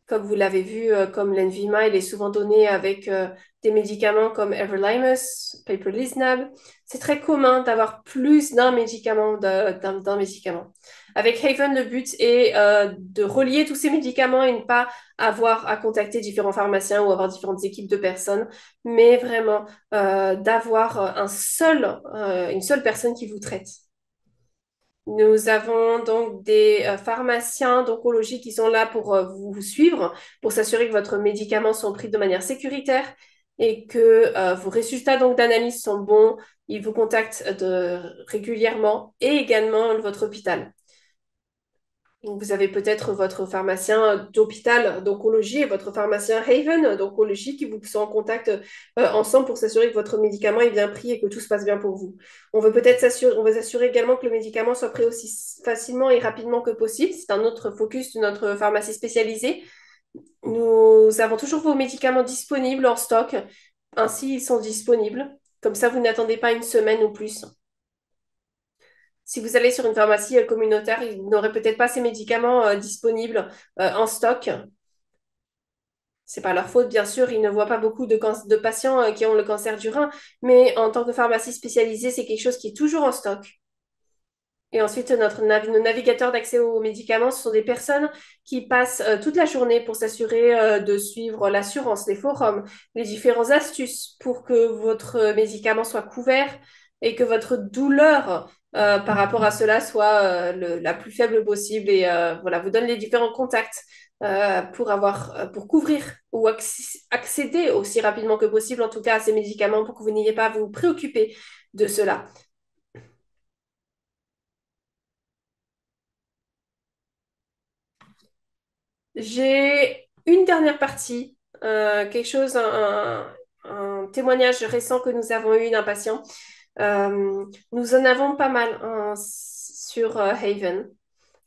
Comme vous l'avez vu, comme l'Envima, il est souvent donné avec des médicaments comme Everolimus, Paperlisnab. C'est très commun d'avoir plus d'un médicament, d'un médicament. Avec Haven, le but est de relier tous ces médicaments et ne pas avoir à contacter différents pharmaciens ou avoir différentes équipes de personnes, mais vraiment d'avoir une seule personne qui vous traite. Nous avons donc des pharmaciens d'oncologie qui sont là pour vous suivre, pour s'assurer que votre médicament sont pris de manière sécuritaire et que vos résultats donc d'analyse sont bons. Ils vous contactent régulièrement et également votre hôpital. Donc, vous avez peut-être votre pharmacien d'hôpital d'oncologie et votre pharmacien Haven d'oncologie qui vous sont en contact ensemble pour s'assurer que votre médicament est bien pris et que tout se passe bien pour vous. On veut s'assurer également que le médicament soit pris aussi facilement et rapidement que possible. C'est un autre focus de notre pharmacie spécialisée. Nous avons toujours vos médicaments disponibles en stock. Ainsi, ils sont disponibles. Comme ça, vous n'attendez pas une semaine ou plus. Si vous allez sur une pharmacie communautaire, ils n'auraient peut-être pas ces médicaments disponibles en stock. C'est pas leur faute, bien sûr. Ils ne voient pas beaucoup de patients qui ont le cancer du rein, mais en tant que pharmacie spécialisée, c'est quelque chose qui est toujours en stock. Et ensuite, nos navigateurs d'accès aux médicaments, ce sont des personnes qui passent toute la journée pour s'assurer de suivre l'assurance, les forums, les différentes astuces pour que votre médicament soit couvert et que votre douleur par rapport à cela soit la plus faible possible. Et voilà, vous donne les différents contacts pour couvrir ou accéder aussi rapidement que possible, en tout cas, à ces médicaments pour que vous n'ayez pas à vous préoccuper de cela. J'ai une dernière partie, quelque chose, un témoignage récent que nous avons eu d'un patient. Nous en avons pas mal hein, sur Haven.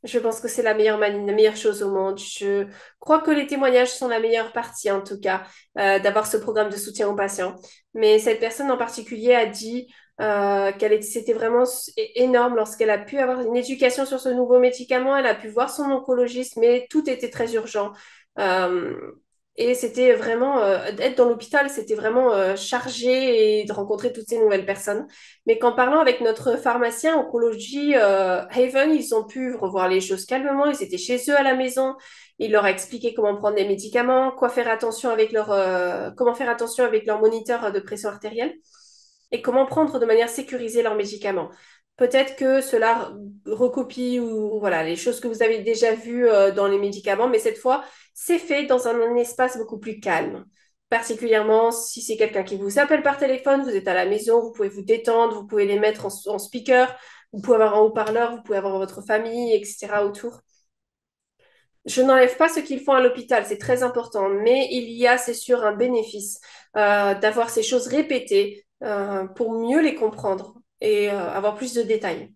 Je pense que c'est la meilleure chose au monde. Je crois que les témoignages sont la meilleure partie, en tout cas, d'avoir ce programme de soutien aux patients. Mais cette personne en particulier a dit c'était vraiment énorme lorsqu'elle a pu avoir une éducation sur ce nouveau médicament. Elle a pu voir son oncologiste, mais tout était très urgent. Euh, et c'était vraiment, être dans l'hôpital, c'était vraiment chargé et de rencontrer toutes ces nouvelles personnes. Mais qu'en parlant avec notre pharmacien oncologie Haven, ils ont pu revoir les choses calmement. Ils étaient chez eux à la maison. Il leur a expliqué comment prendre les médicaments, comment faire attention avec leur moniteur de pression artérielle et comment prendre de manière sécurisée leurs médicaments. Peut-être que cela recopie ou voilà les choses que vous avez déjà vues dans les médicaments, mais cette fois, c'est fait dans un espace beaucoup plus calme. Particulièrement si c'est quelqu'un qui vous appelle par téléphone, vous êtes à la maison, vous pouvez vous détendre, vous pouvez les mettre en speaker, vous pouvez avoir un haut-parleur, vous pouvez avoir votre famille, etc. autour. Je n'enlève pas ce qu'ils font à l'hôpital, c'est très important, mais il y a, c'est sûr, un bénéfice d'avoir ces choses répétées pour mieux les comprendre et avoir plus de détails.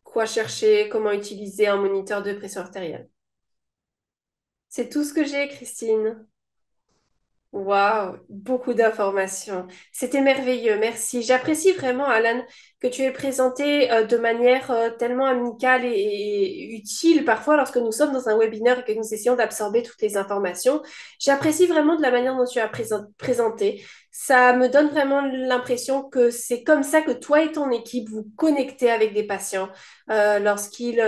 Quoi chercher, comment utiliser un moniteur de pression artérielle. C'est tout ce que j'ai, Christine. Waouh, beaucoup d'informations. C'était merveilleux, merci. J'apprécie vraiment, Alan, que tu aies présenté de manière tellement amicale et utile parfois lorsque nous sommes dans un webinaire et que nous essayons d'absorber toutes les informations. J'apprécie vraiment de la manière dont tu as présenté. Ça me donne vraiment l'impression que c'est comme ça que toi et ton équipe vous connectez avec des patients lorsqu'ils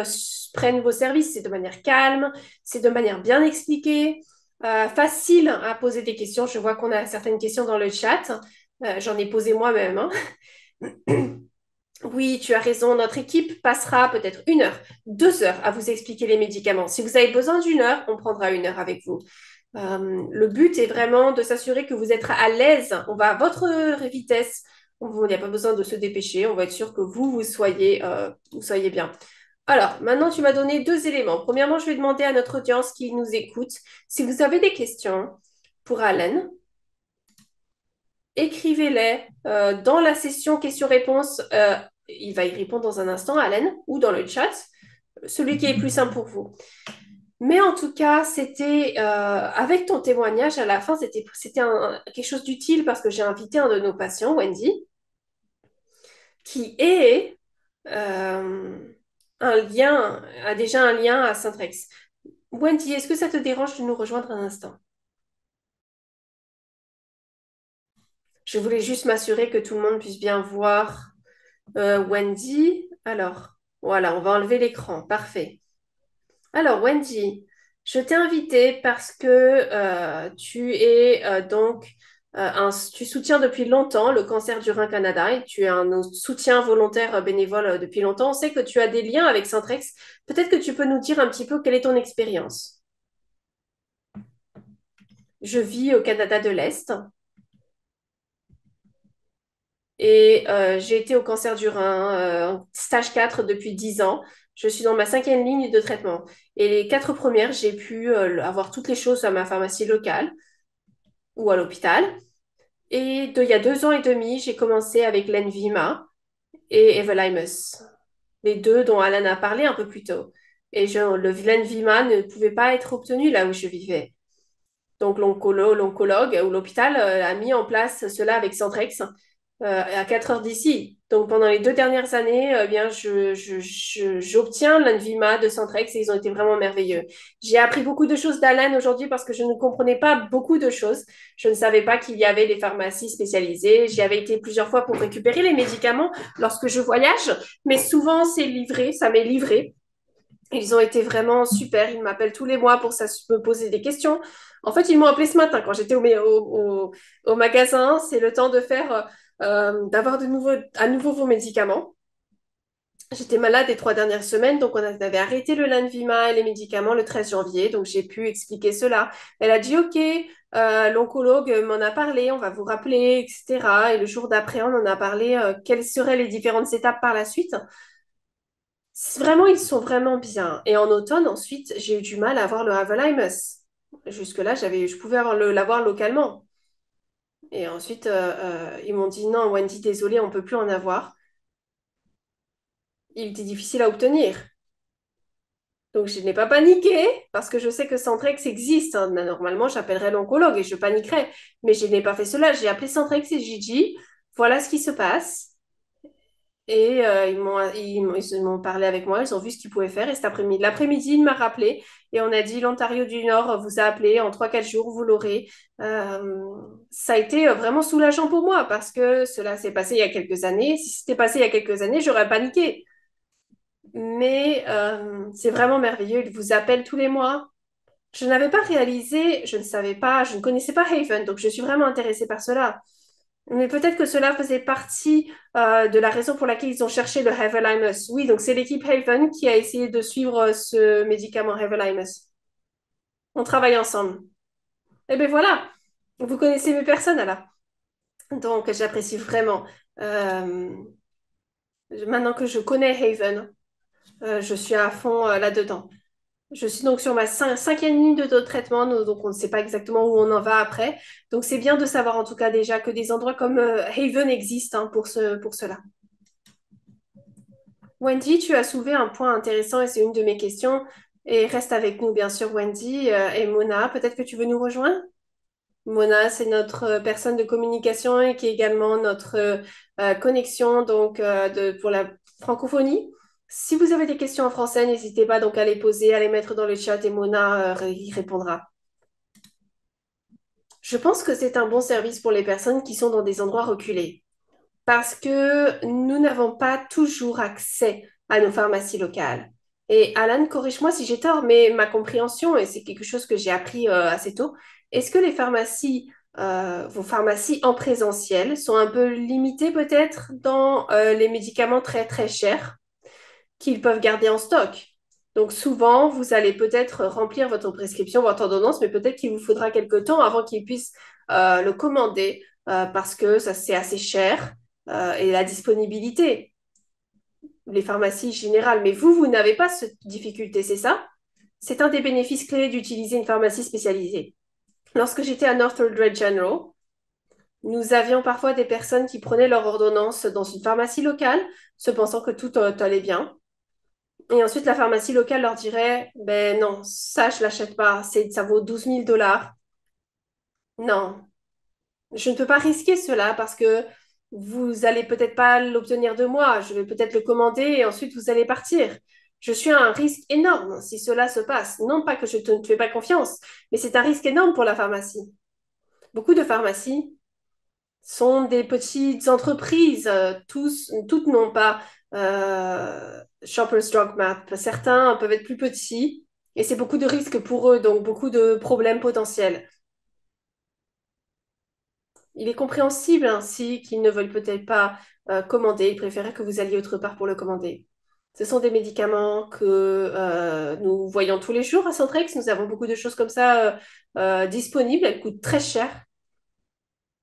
prennent vos services. C'est de manière calme, c'est de manière bien expliquée facile à poser des questions. Je vois qu'on a certaines questions dans le chat. J'en ai posé moi-même, hein. Oui, tu as raison. Notre équipe passera peut-être 1 heure, 2 heures à vous expliquer les médicaments. Si vous avez besoin d'1 heure, on prendra 1 heure avec vous. Le but est vraiment de s'assurer que vous êtes à l'aise. On va à votre vitesse. Il n'y a pas besoin de se dépêcher. On va être sûr que vous soyez bien. Alors, maintenant, tu m'as donné 2 éléments. Premièrement, je vais demander à notre audience qui nous écoute si vous avez des questions pour Alan, écrivez-les dans la session questions-réponses. Il va y répondre dans un instant, Alan, ou dans le chat, celui qui est plus simple pour vous. Mais en tout cas, c'était avec ton témoignage à la fin, c'était quelque chose d'utile parce que j'ai invité un de nos patients, Wendy, qui est a déjà un lien à Saint-Rex. Wendy, est-ce que ça te dérange de nous rejoindre un instant? Je voulais juste m'assurer que tout le monde puisse bien voir Wendy. Alors, voilà, on va enlever l'écran. Parfait. Alors, Wendy, je t'ai invitée parce que tu es tu soutiens depuis longtemps le cancer du rein Canada et tu es un soutien volontaire bénévole depuis longtemps. On sait que tu as des liens avec Centrex. Peut-être que tu peux nous dire un petit peu quelle est ton expérience. Je vis au Canada de l'Est et j'ai été au cancer du rein, stage 4 depuis 10 ans. Je suis dans ma 5e ligne de traitement. Et les 4 premières, j'ai pu avoir toutes les choses à ma pharmacie locale ou à l'hôpital. Et il y a 2 ans et demi, j'ai commencé avec l'Envima et Everlimus, les deux dont Alan a parlé un peu plus tôt. Et le l'Envima ne pouvait pas être obtenu là où je vivais. Donc l'oncologue ou l'hôpital a mis en place cela avec Centrex à 4 heures d'ici. Donc pendant les 2 dernières années, bien, j'obtiens l'Anvima de Centrex et ils ont été vraiment merveilleux. J'ai appris beaucoup de choses d'Alan aujourd'hui parce que je ne comprenais pas beaucoup de choses. Je ne savais pas qu'il y avait des pharmacies spécialisées. J'y avais été plusieurs fois pour récupérer les médicaments lorsque je voyage, mais souvent c'est livré, ça m'est livré. Ils ont été vraiment super. Ils m'appellent tous les mois pour me poser des questions. En fait, ils m'ont appelé ce matin quand j'étais au magasin. C'est le temps de d'avoir à nouveau vos médicaments. J'étais malade les 3 dernières semaines, donc on avait arrêté le Lenvima et les médicaments le 13 janvier. Donc j'ai pu expliquer cela. Elle a dit OK, l'oncologue m'en a parlé, on va vous rappeler, etc. Et le jour d'après, on en a parlé. Quelles seraient les différentes étapes par la suite? Vraiment, ils sont vraiment bien. Et en automne, ensuite, j'ai eu du mal à avoir le Havelheimus. Jusque-là, je pouvais l'avoir localement. Et ensuite, ils m'ont dit non, Wendy, désolé, on peut plus en avoir. Il était difficile à obtenir. Donc, je n'ai pas paniqué parce que je sais que Centrex existe, hein. Normalement, j'appellerais l'oncologue et je paniquerais. Mais je n'ai pas fait cela. J'ai appelé Centrex et j'ai dit, voilà ce qui se passe. Et ils m'ont parlé avec moi, ils ont vu ce qu'ils pouvaient faire. Et l'après-midi, il m'a rappelé et on a dit l'Ontario du Nord vous a appelé en 3 4 jours, vous l'aurez. Ça a été vraiment soulageant pour moi parce que cela s'est passé il y a quelques années. Si c'était passé il y a quelques années, j'aurais paniqué. Mais c'est vraiment merveilleux. Ils vous appellent tous les mois. Je n'avais pas réalisé, je ne savais pas, je ne connaissais pas Haven, donc je suis vraiment intéressée par cela. Mais peut-être que cela faisait partie de la raison pour laquelle ils ont cherché le Havellimus. Oui, donc c'est l'équipe Haven qui a essayé de suivre ce médicament Havellimus. On travaille ensemble. Et bien voilà, vous connaissez mes personnes alors. Donc j'apprécie vraiment. Euh, Maintenant que je connais Haven, je suis à fond là-dedans. Je suis donc sur ma 5e ligne de traitement, donc on ne sait pas exactement où on en va après. Donc c'est bien de savoir en tout cas déjà que des endroits comme Haven existent hein, pour cela. Wendy, tu as soulevé un point intéressant et c'est une de mes questions. Et reste avec nous, bien sûr, Wendy et Mona. Peut-être que tu veux nous rejoindre? Mona, c'est notre personne de communication et qui est également notre connexion pour la francophonie. Si vous avez des questions en français, n'hésitez pas donc à les poser, à les mettre dans le chat et Mona y répondra. Je pense que c'est un bon service pour les personnes qui sont dans des endroits reculés parce que nous n'avons pas toujours accès à nos pharmacies locales. Et Alan, corrige-moi si j'ai tort, mais ma compréhension, et c'est quelque chose que j'ai appris assez tôt, est-ce que vos pharmacies en présentiel sont un peu limitées peut-être dans les médicaments très très chers qu'ils peuvent garder en stock? Donc souvent, vous allez peut-être remplir votre prescription, votre ordonnance, mais peut-être qu'il vous faudra quelque temps avant qu'ils puissent le commander parce que ça c'est assez cher et la disponibilité, les pharmacies générales. Mais vous n'avez pas cette difficulté, c'est ça? C'est un des bénéfices clés d'utiliser une pharmacie spécialisée. Lorsque j'étais à Northridge General, nous avions parfois des personnes qui prenaient leur ordonnance dans une pharmacie locale, se pensant que tout allait bien. Et ensuite, la pharmacie locale leur dirait, ben non, ça, je l'achète pas, ça vaut 12 000 $. Non, je ne peux pas risquer cela parce que vous allez peut-être pas l'obtenir de moi. Je vais peut-être le commander et ensuite vous allez partir. Je suis à un risque énorme si cela se passe. Non pas que je ne te fais pas confiance, mais c'est un risque énorme pour la pharmacie. Beaucoup de pharmacies sont des petites entreprises. Toutes n'ont pas Shoppers Drug Map. Certains peuvent être plus petits et c'est beaucoup de risques pour eux, donc beaucoup de problèmes potentiels. Il est compréhensible ainsi qu'ils ne veulent peut-être pas commander. Ils préféraient que vous alliez autre part pour le commander. Ce sont des médicaments que nous voyons tous les jours à Centrex. Nous avons beaucoup de choses comme ça disponibles. Elles coûtent très cher.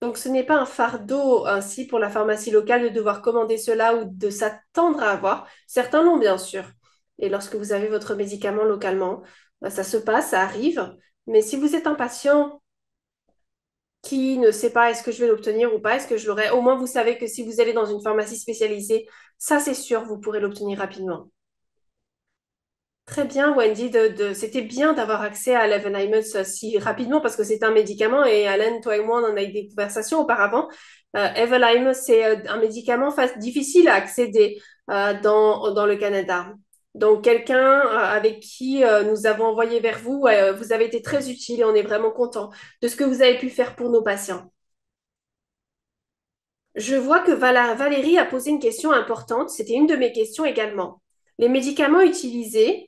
Donc, ce n'est pas un fardeau ainsi pour la pharmacie locale de devoir commander cela ou de s'attendre à avoir. Certains l'ont, bien sûr. Et lorsque vous avez votre médicament localement, ça se passe, ça arrive. Mais si vous êtes un patient qui ne sait pas est-ce que je vais l'obtenir ou pas, est-ce que je l'aurai, au moins vous savez que si vous allez dans une pharmacie spécialisée, ça c'est sûr, vous pourrez l'obtenir rapidement. Très bien, Wendy. C'était bien d'avoir accès à l'Evenhymus si rapidement parce que c'est un médicament et Alan, toi et moi, on en a eu des conversations auparavant. Everlymus, c'est un médicament difficile à accéder dans le Canada. Donc, quelqu'un avec qui nous avons envoyé vers vous, vous avez été très utile et on est vraiment content de ce que vous avez pu faire pour nos patients. Je vois que Valérie a posé une question importante. C'était une de mes questions également. Les médicaments utilisés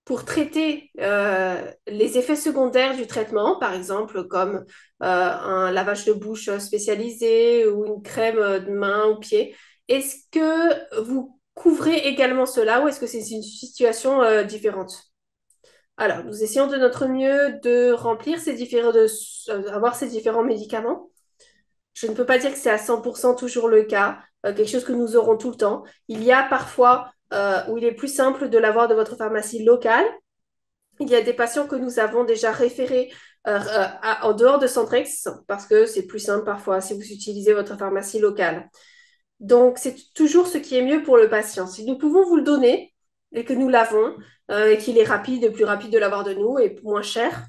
pour traiter les effets secondaires du traitement, par exemple comme un lavage de bouche spécialisé ou une crème de main ou pied, est-ce que vous couvrez également cela ou est-ce que c'est une situation différente? Alors, nous essayons de notre mieux de remplir avoir ces différents médicaments. Je ne peux pas dire que c'est à 100% toujours le cas, quelque chose que nous aurons tout le temps. Il y a parfois où il est plus simple de l'avoir de votre pharmacie locale. Il y a des patients que nous avons déjà référés en dehors de Centrex parce que c'est plus simple parfois si vous utilisez votre pharmacie locale. Donc, c'est toujours ce qui est mieux pour le patient. Si nous pouvons vous le donner et que nous l'avons et qu'il est rapide, plus rapide de l'avoir de nous et moins cher,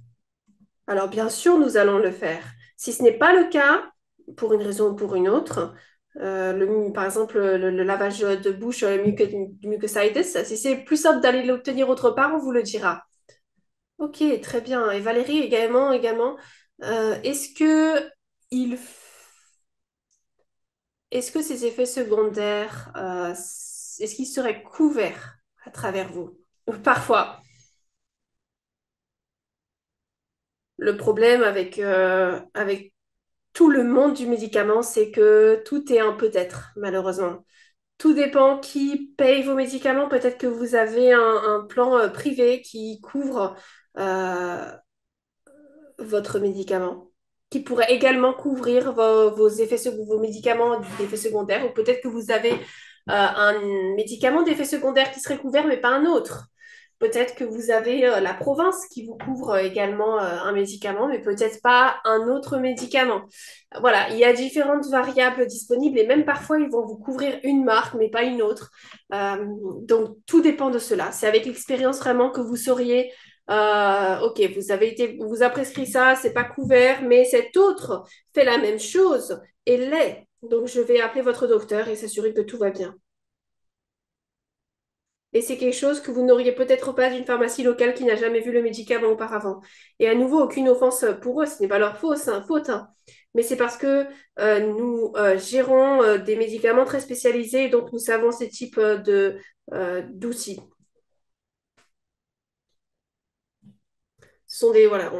alors bien sûr, nous allons le faire. Si ce n'est pas le cas, pour une raison ou pour une autre, par exemple, le lavage de bouche, mucositis, si c'est plus simple d'aller l'obtenir autre part, on vous le dira. Ok, très bien. Et Valérie également, est-ce que il, est-ce que ces effets secondaires, est-ce qu'ils seraient couverts à travers vous? Parfois. Le problème avec tout le monde du médicament, c'est que tout est un peut-être, malheureusement. Tout dépend qui paye vos médicaments. Peut-être que vous avez un plan privé qui couvre euh, votre médicament, qui pourrait également couvrir vos médicaments d'effets secondaires, ou peut-être que vous avez un médicament d'effet secondaire qui serait couvert, mais pas un autre. Peut-être que vous avez la province qui vous couvre également un médicament, mais peut-être pas un autre médicament. Voilà, il y a différentes variables disponibles et même parfois ils vont vous couvrir une marque, mais pas une autre. Donc tout dépend de cela. C'est avec l'expérience vraiment que vous sauriez Ok, on vous a prescrit ça, c'est pas couvert, mais cet autre fait la même chose et l'est. Donc, je vais appeler votre docteur et s'assurer que tout va bien. Et c'est quelque chose que vous n'auriez peut-être pas d'une pharmacie locale qui n'a jamais vu le médicament auparavant. Et à nouveau, aucune offense pour eux, ce n'est pas leur faute, hein. Mais c'est parce que nous gérons des médicaments très spécialisés et donc nous savons ces types d'outils. Ce sont des, voilà,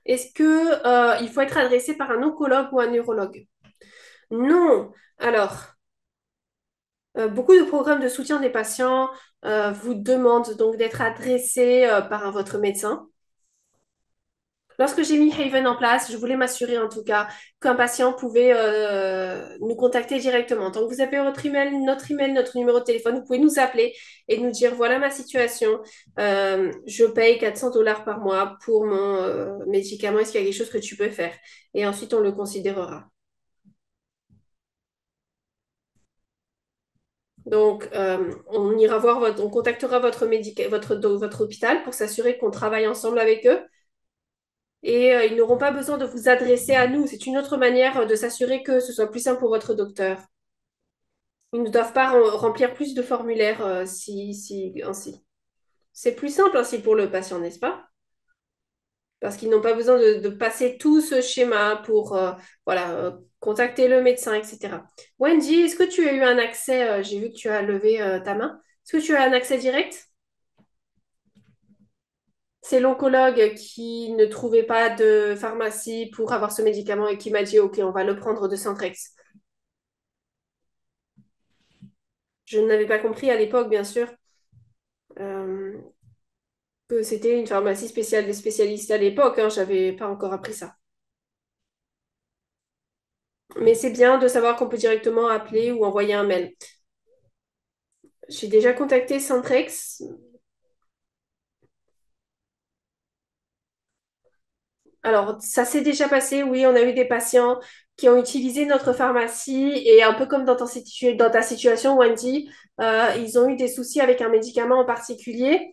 Est-ce que il faut être adressé par un oncologue ou un neurologue? Non. Alors, beaucoup de programmes de soutien des patients vous demandent donc d'être adressé par votre médecin. Lorsque j'ai mis Haven en place, je voulais m'assurer en tout cas qu'un patient pouvait nous contacter directement. Donc, vous avez votre email, notre numéro de téléphone, vous pouvez nous appeler et nous dire, voilà ma situation, je paye 400 $ par mois pour mon médicament, est-ce qu'il y a quelque chose que tu peux faire? Et ensuite, on le considérera. Donc, on contactera votre hôpital pour s'assurer qu'on travaille ensemble avec eux. Et ils n'auront pas besoin de vous adresser à nous. C'est une autre manière de s'assurer que ce soit plus simple pour votre docteur. Ils ne doivent pas remplir plus de formulaires ainsi. C'est plus simple ainsi pour le patient, n'est-ce pas? Parce qu'ils n'ont pas besoin de passer tout ce schéma pour voilà, contacter le médecin, etc. Wendy, est-ce que tu as eu un accès, j'ai vu que tu as levé ta main, est-ce que tu as un accès direct? C'est l'oncologue qui ne trouvait pas de pharmacie pour avoir ce médicament et qui m'a dit, OK, on va le prendre de Centrex. Je n'avais pas compris à l'époque, bien sûr, euh, que c'était une pharmacie spéciale des spécialistes à l'époque, hein, j'avais pas encore appris ça. Mais c'est bien de savoir qu'on peut directement appeler ou envoyer un mail. J'ai déjà contacté Centrex. Alors, ça s'est déjà passé, oui, on a eu des patients qui ont utilisé notre pharmacie et un peu comme dans ta situation, Wendy, ils ont eu des soucis avec un médicament en particulier.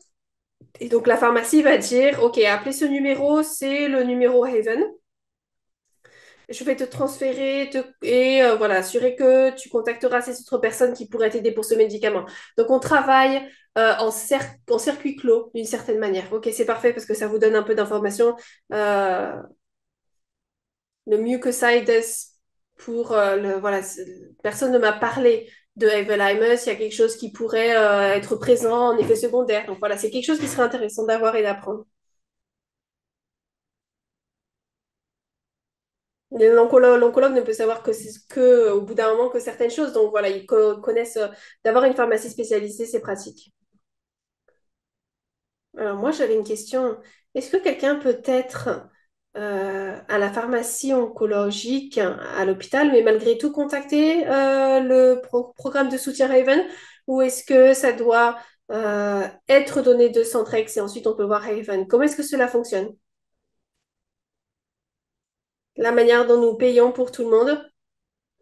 Et donc, la pharmacie va dire, OK, appelez ce numéro, c'est le numéro Haven. Je vais te transférer et voilà, assurer que tu contacteras ces autres personnes qui pourraient t'aider pour ce médicament. Donc, on travaille en circuit clos d'une certaine manière. Ok, c'est parfait parce que ça vous donne un peu d'informations. Euh, le mieux que ça aide pour voilà, personne ne m'a parlé de Alzheimer, il y a quelque chose qui pourrait être présent en effet secondaire. Donc voilà, c'est quelque chose qui serait intéressant d'avoir et d'apprendre. L'oncologue ne peut savoir que c'est que au bout d'un moment que certaines choses. Donc voilà, ils connaissent d'avoir une pharmacie spécialisée, c'est pratique. Alors moi j'avais une question. Est-ce que quelqu'un peut être à la pharmacie oncologique à l'hôpital, mais malgré tout contacter le programme de soutien Raven, ou est-ce que ça doit être donné de Centrex et ensuite on peut voir Raven? Comment est-ce que cela fonctionne? La manière dont nous payons pour tout le monde?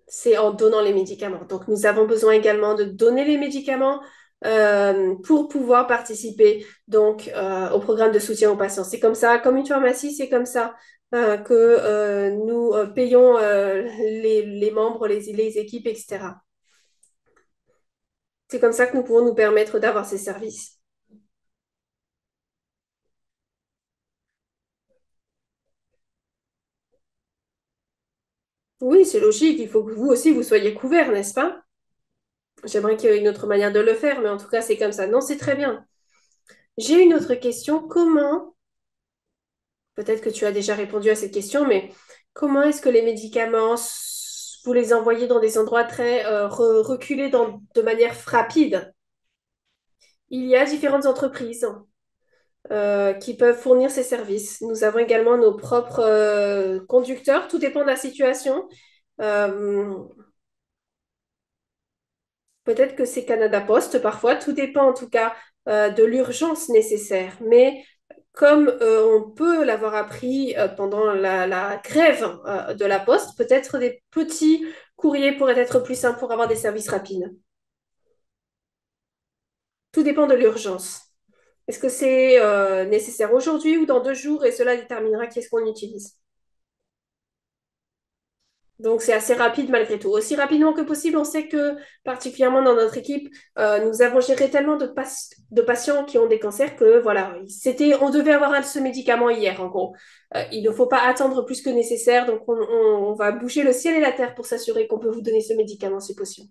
C'est en donnant les médicaments. Donc, nous avons besoin également de donner les médicaments pour pouvoir participer donc au programme de soutien aux patients. C'est comme ça, comme une pharmacie, c'est comme ça que nous payons les membres, les équipes, etc. C'est comme ça que nous pouvons nous permettre d'avoir ces services. Oui, c'est logique. Il faut que vous aussi, vous soyez couverts, n'est-ce pas? J'aimerais qu'il y ait une autre manière de le faire, mais en tout cas, c'est comme ça. Non, c'est très bien. J'ai une autre question. Peut-être que tu as déjà répondu à cette question, mais comment est-ce que les médicaments, vous les envoyez dans des endroits très reculés de manière rapide? Il y a différentes entreprises qui peuvent fournir ces services. Nous avons également nos propres conducteurs. Tout dépend de la situation. Euh, Peut-être que c'est Canada Post parfois. Tout dépend en tout cas de l'urgence nécessaire. Mais comme on peut l'avoir appris pendant la grève de la Poste, peut-être des petits courriers pourraient être plus simples pour avoir des services rapides. Tout dépend de l'urgence. Est-ce que c'est nécessaire aujourd'hui ou dans 2 jours et cela déterminera qui est-ce qu'on utilise. Donc, c'est assez rapide malgré tout. Aussi rapidement que possible, on sait que, particulièrement dans notre équipe, nous avons géré tellement de patients qui ont des cancers que, voilà, on devait avoir ce médicament hier, en gros. Il ne faut pas attendre plus que nécessaire, donc on va bouger le ciel et la terre pour s'assurer qu'on peut vous donner ce médicament si possible.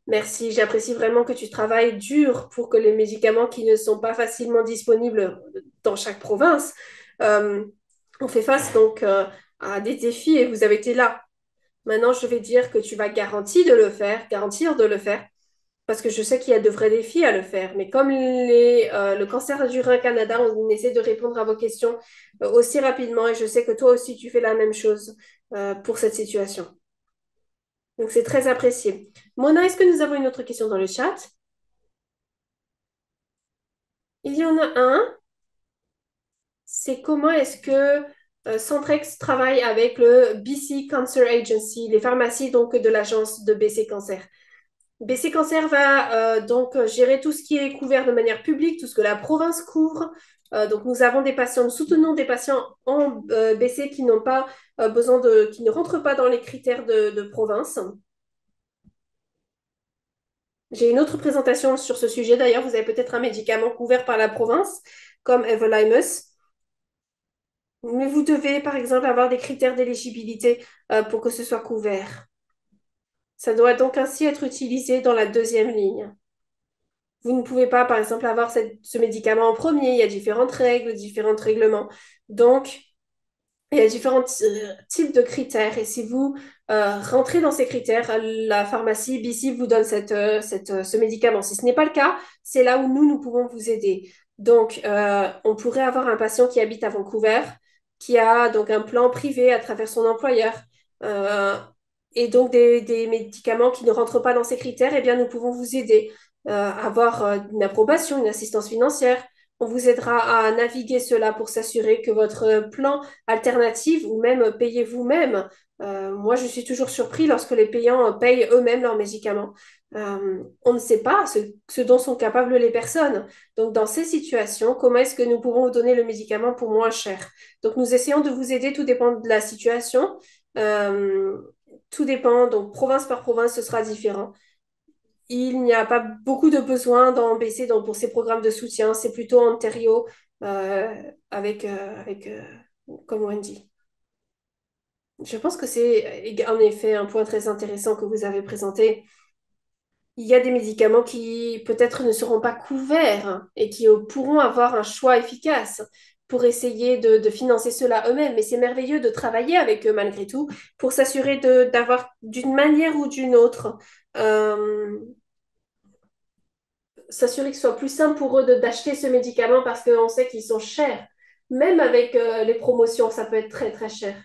Merci, j'apprécie vraiment que tu travailles dur pour que les médicaments qui ne sont pas facilement disponibles dans chaque province, euh, on fait face donc à des défis et vous avez été là. Maintenant, je vais dire que tu vas garantir de le faire, parce que je sais qu'il y a de vrais défis à le faire. Mais comme le cancer du rein Canada, on essaie de répondre à vos questions aussi rapidement et je sais que toi aussi, tu fais la même chose pour cette situation. Donc, c'est très apprécié. Mona, est-ce que nous avons une autre question dans le chat? Il y en a un, c'est comment est-ce que Centrex travaille avec le BC Cancer Agency, les pharmacies donc de l'agence de BC Cancer. BC Cancer va donc gérer tout ce qui est couvert de manière publique, tout ce que la province couvre. Donc nous avons des patients, nous soutenons des patients en BC qui n'ont pas qui ne rentrent pas dans les critères de province. J'ai une autre présentation sur ce sujet. D'ailleurs, vous avez peut-être un médicament couvert par la province, comme Everolimus. Mais vous devez, par exemple, avoir des critères d'éligibilité pour que ce soit couvert. Ça doit donc ainsi être utilisé dans la deuxième ligne. Vous ne pouvez pas, par exemple, avoir ce médicament en premier. Il y a différentes règles, différents règlements. Donc, il y a différents types de critères. Et si vous rentrez dans ces critères, la pharmacie BC vous donne ce médicament. Si ce n'est pas le cas, c'est là où nous pouvons vous aider. Donc, on pourrait avoir un patient qui habite à Vancouver, qui a donc un plan privé à travers son employeur. euh, et donc des médicaments qui ne rentrent pas dans ces critères, eh bien, nous pouvons vous aider avoir une approbation, une assistance financière. On vous aidera à naviguer cela pour s'assurer que votre plan alternatif ou même payer vous-même. Moi, je suis toujours surpris lorsque les payants payent eux-mêmes leurs médicaments. On ne sait pas ce dont sont capables les personnes. Donc, dans ces situations, comment est-ce que nous pouvons vous donner le médicament pour moins cher? Donc, nous essayons de vous aider, tout dépend de la situation. Euh, Tout dépend, donc province par province, ce sera différent. Il n'y a pas beaucoup de besoin dans BC donc pour ces programmes de soutien. C'est plutôt en Ontario avec comme Wendy. Je pense que c'est en effet un point très intéressant que vous avez présenté. Il y a des médicaments qui peut-être ne seront pas couverts hein, et qui pourront avoir un choix efficace pour essayer de financer cela eux-mêmes. Mais c'est merveilleux de travailler avec eux malgré tout pour s'assurer d'avoir d'une manière ou d'une autre euh, s'assurer que ce soit plus simple pour eux d'acheter ce médicament parce qu'on sait qu'ils sont chers. Même avec les promotions, ça peut être très très cher.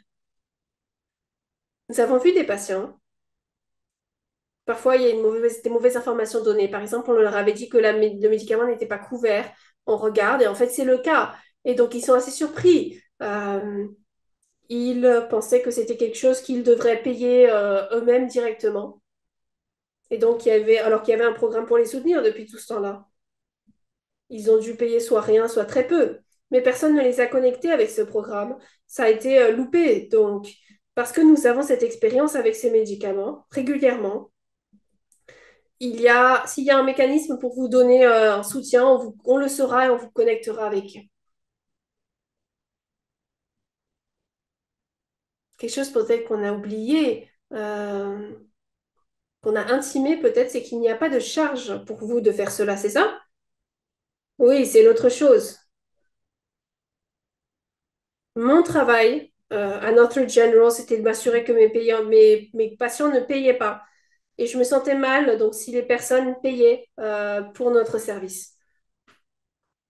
Nous avons vu des patients. Parfois, il y a des mauvaises informations données. Par exemple, on leur avait dit que le médicament n'était pas couvert. On regarde et en fait, c'est le cas. Et donc, ils sont assez surpris. Ils pensaient que c'était quelque chose qu'ils devraient payer eux-mêmes directement. Et donc, alors qu'il y avait un programme pour les soutenir depuis tout ce temps-là. Ils ont dû payer soit rien, soit très peu. Mais personne ne les a connectés avec ce programme. Ça a été loupé. Donc, parce que nous avons cette expérience avec ces médicaments régulièrement, s'il y a un mécanisme pour vous donner un soutien, on le saura et on vous connectera avec eux. Quelque chose peut-être qu'on a oublié, qu'on a intimé peut-être, c'est qu'il n'y a pas de charge pour vous de faire cela, c'est ça? Oui, c'est l'autre chose. Mon travail à Notre General, c'était de m'assurer que mes patients ne payaient pas. Et je me sentais mal, donc si les personnes payaient pour notre service.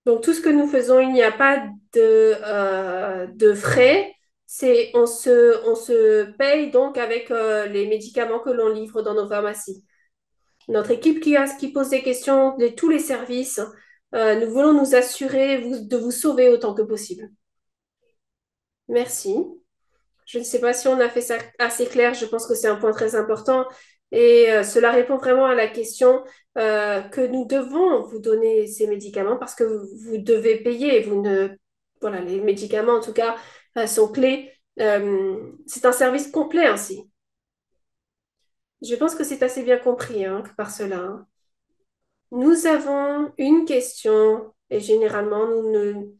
Donc tout ce que nous faisons, il n'y a pas de frais. On se paye donc avec les médicaments que l'on livre dans nos pharmacies. Notre équipe qui pose des questions de tous les services, nous voulons nous assurer de vous sauver autant que possible. Merci. Je ne sais pas si on a fait ça assez clair. Je pense que c'est un point très important et cela répond vraiment à la question que nous devons vous donner ces médicaments parce que vous devez payer. Vous ne... Voilà, les médicaments, en tout cas, sont clés. C'est un service complet ainsi. Je pense que c'est assez bien compris hein, par cela. Hein. Nous avons une question et généralement, nous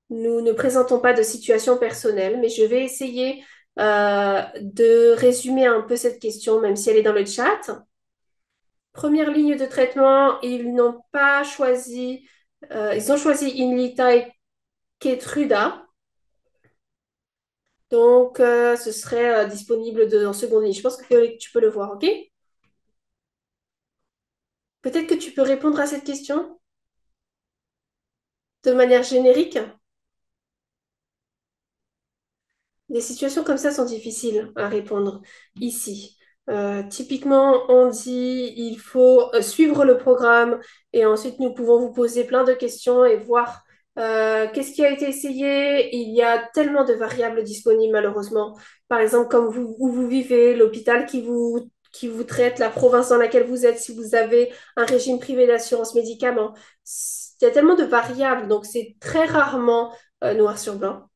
ne présentons pas de situation personnelle, mais je vais essayer de résumer un peu cette question, même si elle est dans le chat. Première ligne de traitement, ils ont choisi Inlita et Keytruda. Donc, ce serait disponible en seconde ligne. Je pense que tu peux le voir, ok? Peut-être que tu peux répondre à cette question de manière générique. Des situations comme ça sont difficiles à répondre ici. Typiquement, on dit il faut suivre le programme et ensuite nous pouvons vous poser plein de questions et voir qu'est-ce qui a été essayé. Il y a tellement de variables disponibles malheureusement. Par exemple, comme vous, où vous vivez, l'hôpital qui vous traite, la province dans laquelle vous êtes, si vous avez un régime privé d'assurance médicaments. Il y a tellement de variables, donc c'est très rarement noir sur blanc.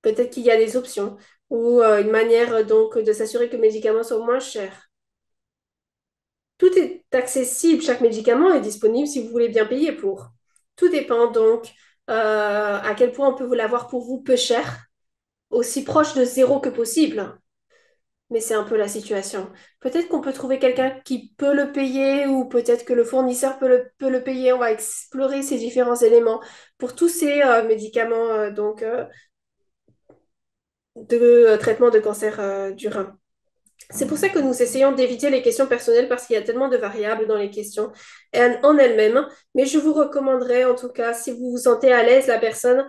Peut-être qu'il y a des options ou une manière donc de s'assurer que le médicament soit moins cher. Tout est accessible, chaque médicament est disponible si vous voulez bien payer pour. Tout dépend donc à quel point on peut vous l'avoir pour vous peu cher, aussi proche de zéro que possible. Mais c'est un peu la situation. Peut-être qu'on peut trouver quelqu'un qui peut le payer ou peut-être que le fournisseur peut le payer. On va explorer ces différents éléments pour tous ces médicaments de traitement de cancer du rein. C'est pour ça que nous essayons d'éviter les questions personnelles parce qu'il y a tellement de variables dans les questions en elles-mêmes. Mais je vous recommanderais, en tout cas, si vous vous sentez à l'aise, la personne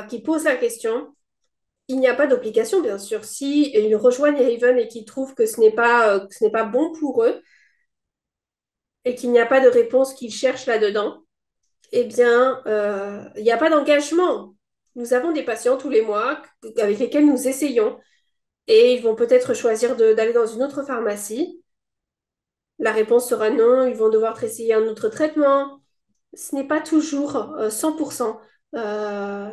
qui pose la question, il n'y a pas d'obligation, bien sûr. Si ils rejoignent Haven et qu'ils trouvent que ce n'est pas bon pour eux et qu'il n'y a pas de réponse qu'ils cherchent là-dedans, eh bien, il n'y a pas d'engagement. Nous avons des patients tous les mois avec lesquels nous essayons et ils vont peut-être choisir d'aller dans une autre pharmacie. La réponse sera non, ils vont devoir essayer un autre traitement. Ce n'est pas toujours 100% euh,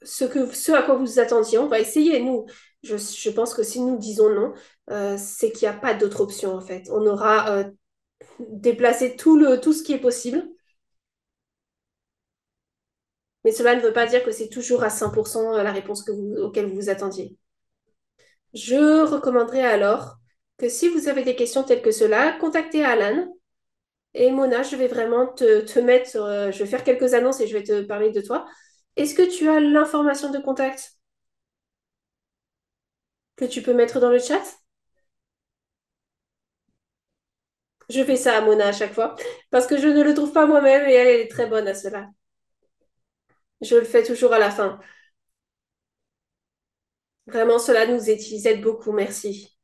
ce à quoi vous vous attendiez. On va essayer, nous. Je pense que si nous disons non, c'est qu'il n'y a pas d'autre option en fait. On aura déplacé tout ce qui est possible, mais cela ne veut pas dire que c'est toujours à 100% la réponse auquel vous vous attendiez. Je recommanderais alors que si vous avez des questions telles que cela, contactez Alan. Et Mona, je vais vraiment te mettre, je vais faire quelques annonces et je vais te parler de toi. Est-ce que tu as l'information de contact que tu peux mettre dans le chat? Je fais ça à Mona à chaque fois parce que je ne le trouve pas moi-même et elle, elle est très bonne à cela. Je le fais toujours à la fin. Vraiment, cela nous aide beaucoup. Merci.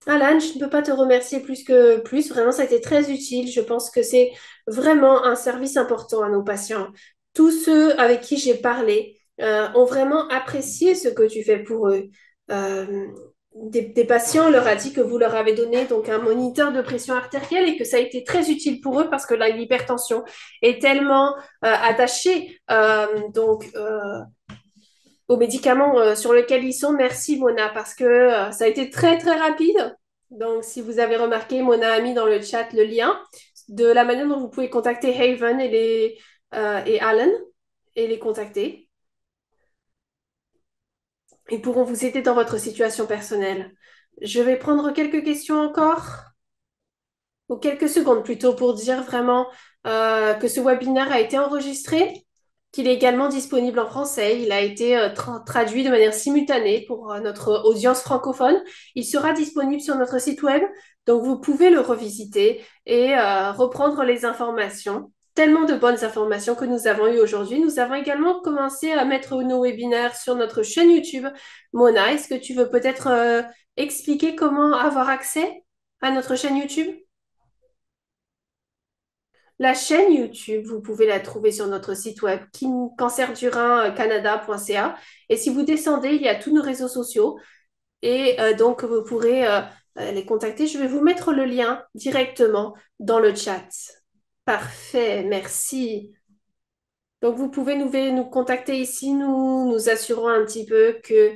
Alan, je ne peux pas te remercier plus que plus. Vraiment, ça a été très utile. Je pense que c'est vraiment un service important à nos patients. Tous ceux avec qui j'ai parlé ont vraiment apprécié ce que tu fais pour eux. Euh, des patients leur a dit que vous leur avez donné donc un moniteur de pression artérielle et que ça a été très utile pour eux parce que l'hypertension est tellement attachée aux médicaments sur lesquels ils sont. Merci Mona parce que ça a été très très rapide. Donc si vous avez remarqué, Mona a mis dans le chat le lien de la manière dont vous pouvez contacter Haven et Alan et les contacter. Ils pourront vous aider dans votre situation personnelle. Je vais prendre quelques questions encore, ou quelques secondes plutôt, pour dire vraiment que ce webinaire a été enregistré, qu'il est également disponible en français. Il a été traduit de manière simultanée pour notre audience francophone. Il sera disponible sur notre site web, donc vous pouvez le revisiter et reprendre les informations. Tellement de bonnes informations que nous avons eues aujourd'hui. Nous avons également commencé à mettre nos webinaires sur notre chaîne YouTube. Mona, est-ce que tu veux peut-être expliquer comment avoir accès à notre chaîne YouTube? La chaîne YouTube, vous pouvez la trouver sur notre site web cancerdurin-canada.ca. Et si vous descendez, il y a tous nos réseaux sociaux. Et donc, vous pourrez les contacter. Je vais vous mettre le lien directement dans le chat. Parfait, merci. Donc, vous pouvez nous contacter ici. Nous nous assurons un petit peu que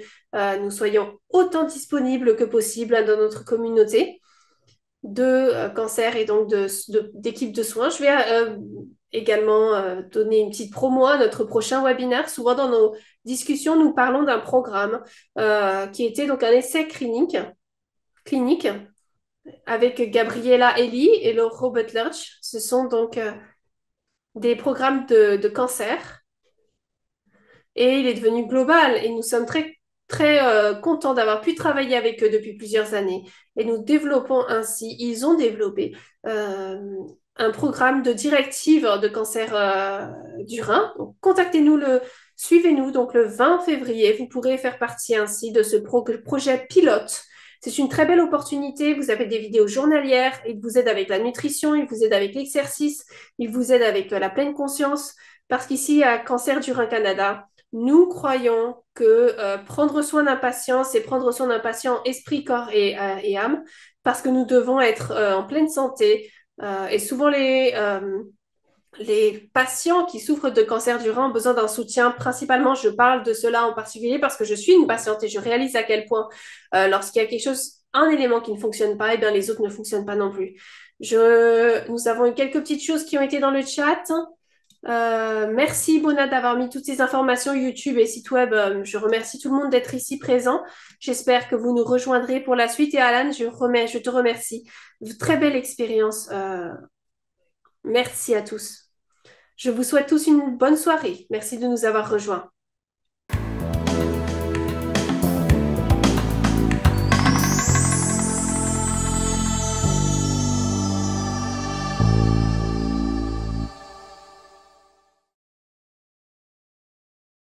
nous soyons autant disponibles que possible dans notre communauté de cancer et donc d'équipe de soins. Je vais également donner une petite promo à notre prochain webinaire. Souvent, dans nos discussions, nous parlons d'un programme qui était donc un essai clinique avec Gabriella Eli et Laura Butlerch. Ce sont donc des programmes de cancer et il est devenu global et nous sommes très contents d'avoir pu travailler avec eux depuis plusieurs années et nous développons ainsi, ils ont développé euh, un programme de directive de cancer du rein. Donc, suivez-nous donc le 20 février, vous pourrez faire partie ainsi de ce projet pilote. C'est une très belle opportunité. Vous avez des vidéos journalières. Il vous aide avec la nutrition, il vous aide avec l'exercice, il vous aide avec la pleine conscience. Parce qu'ici, à Cancer du Rein Canada, nous croyons que prendre soin d'un patient, c'est prendre soin d'un patient esprit, corps et âme, parce que nous devons être en pleine santé. Et souvent, les patients qui souffrent de cancer du rein ont besoin d'un soutien. Principalement, je parle de cela en particulier parce que je suis une patiente et je réalise à quel point lorsqu'il y a quelque chose, un élément qui ne fonctionne pas, et bien les autres ne fonctionnent pas non plus. Nous avons eu quelques petites choses qui ont été dans le chat. Merci Bona d'avoir mis toutes ces informations YouTube et site web. Je remercie tout le monde d'être ici présent. J'espère que vous nous rejoindrez pour la suite. Et Alan, je te remercie. Très belle expérience. Merci à tous. Je vous souhaite tous une bonne soirée. Merci de nous avoir rejoints.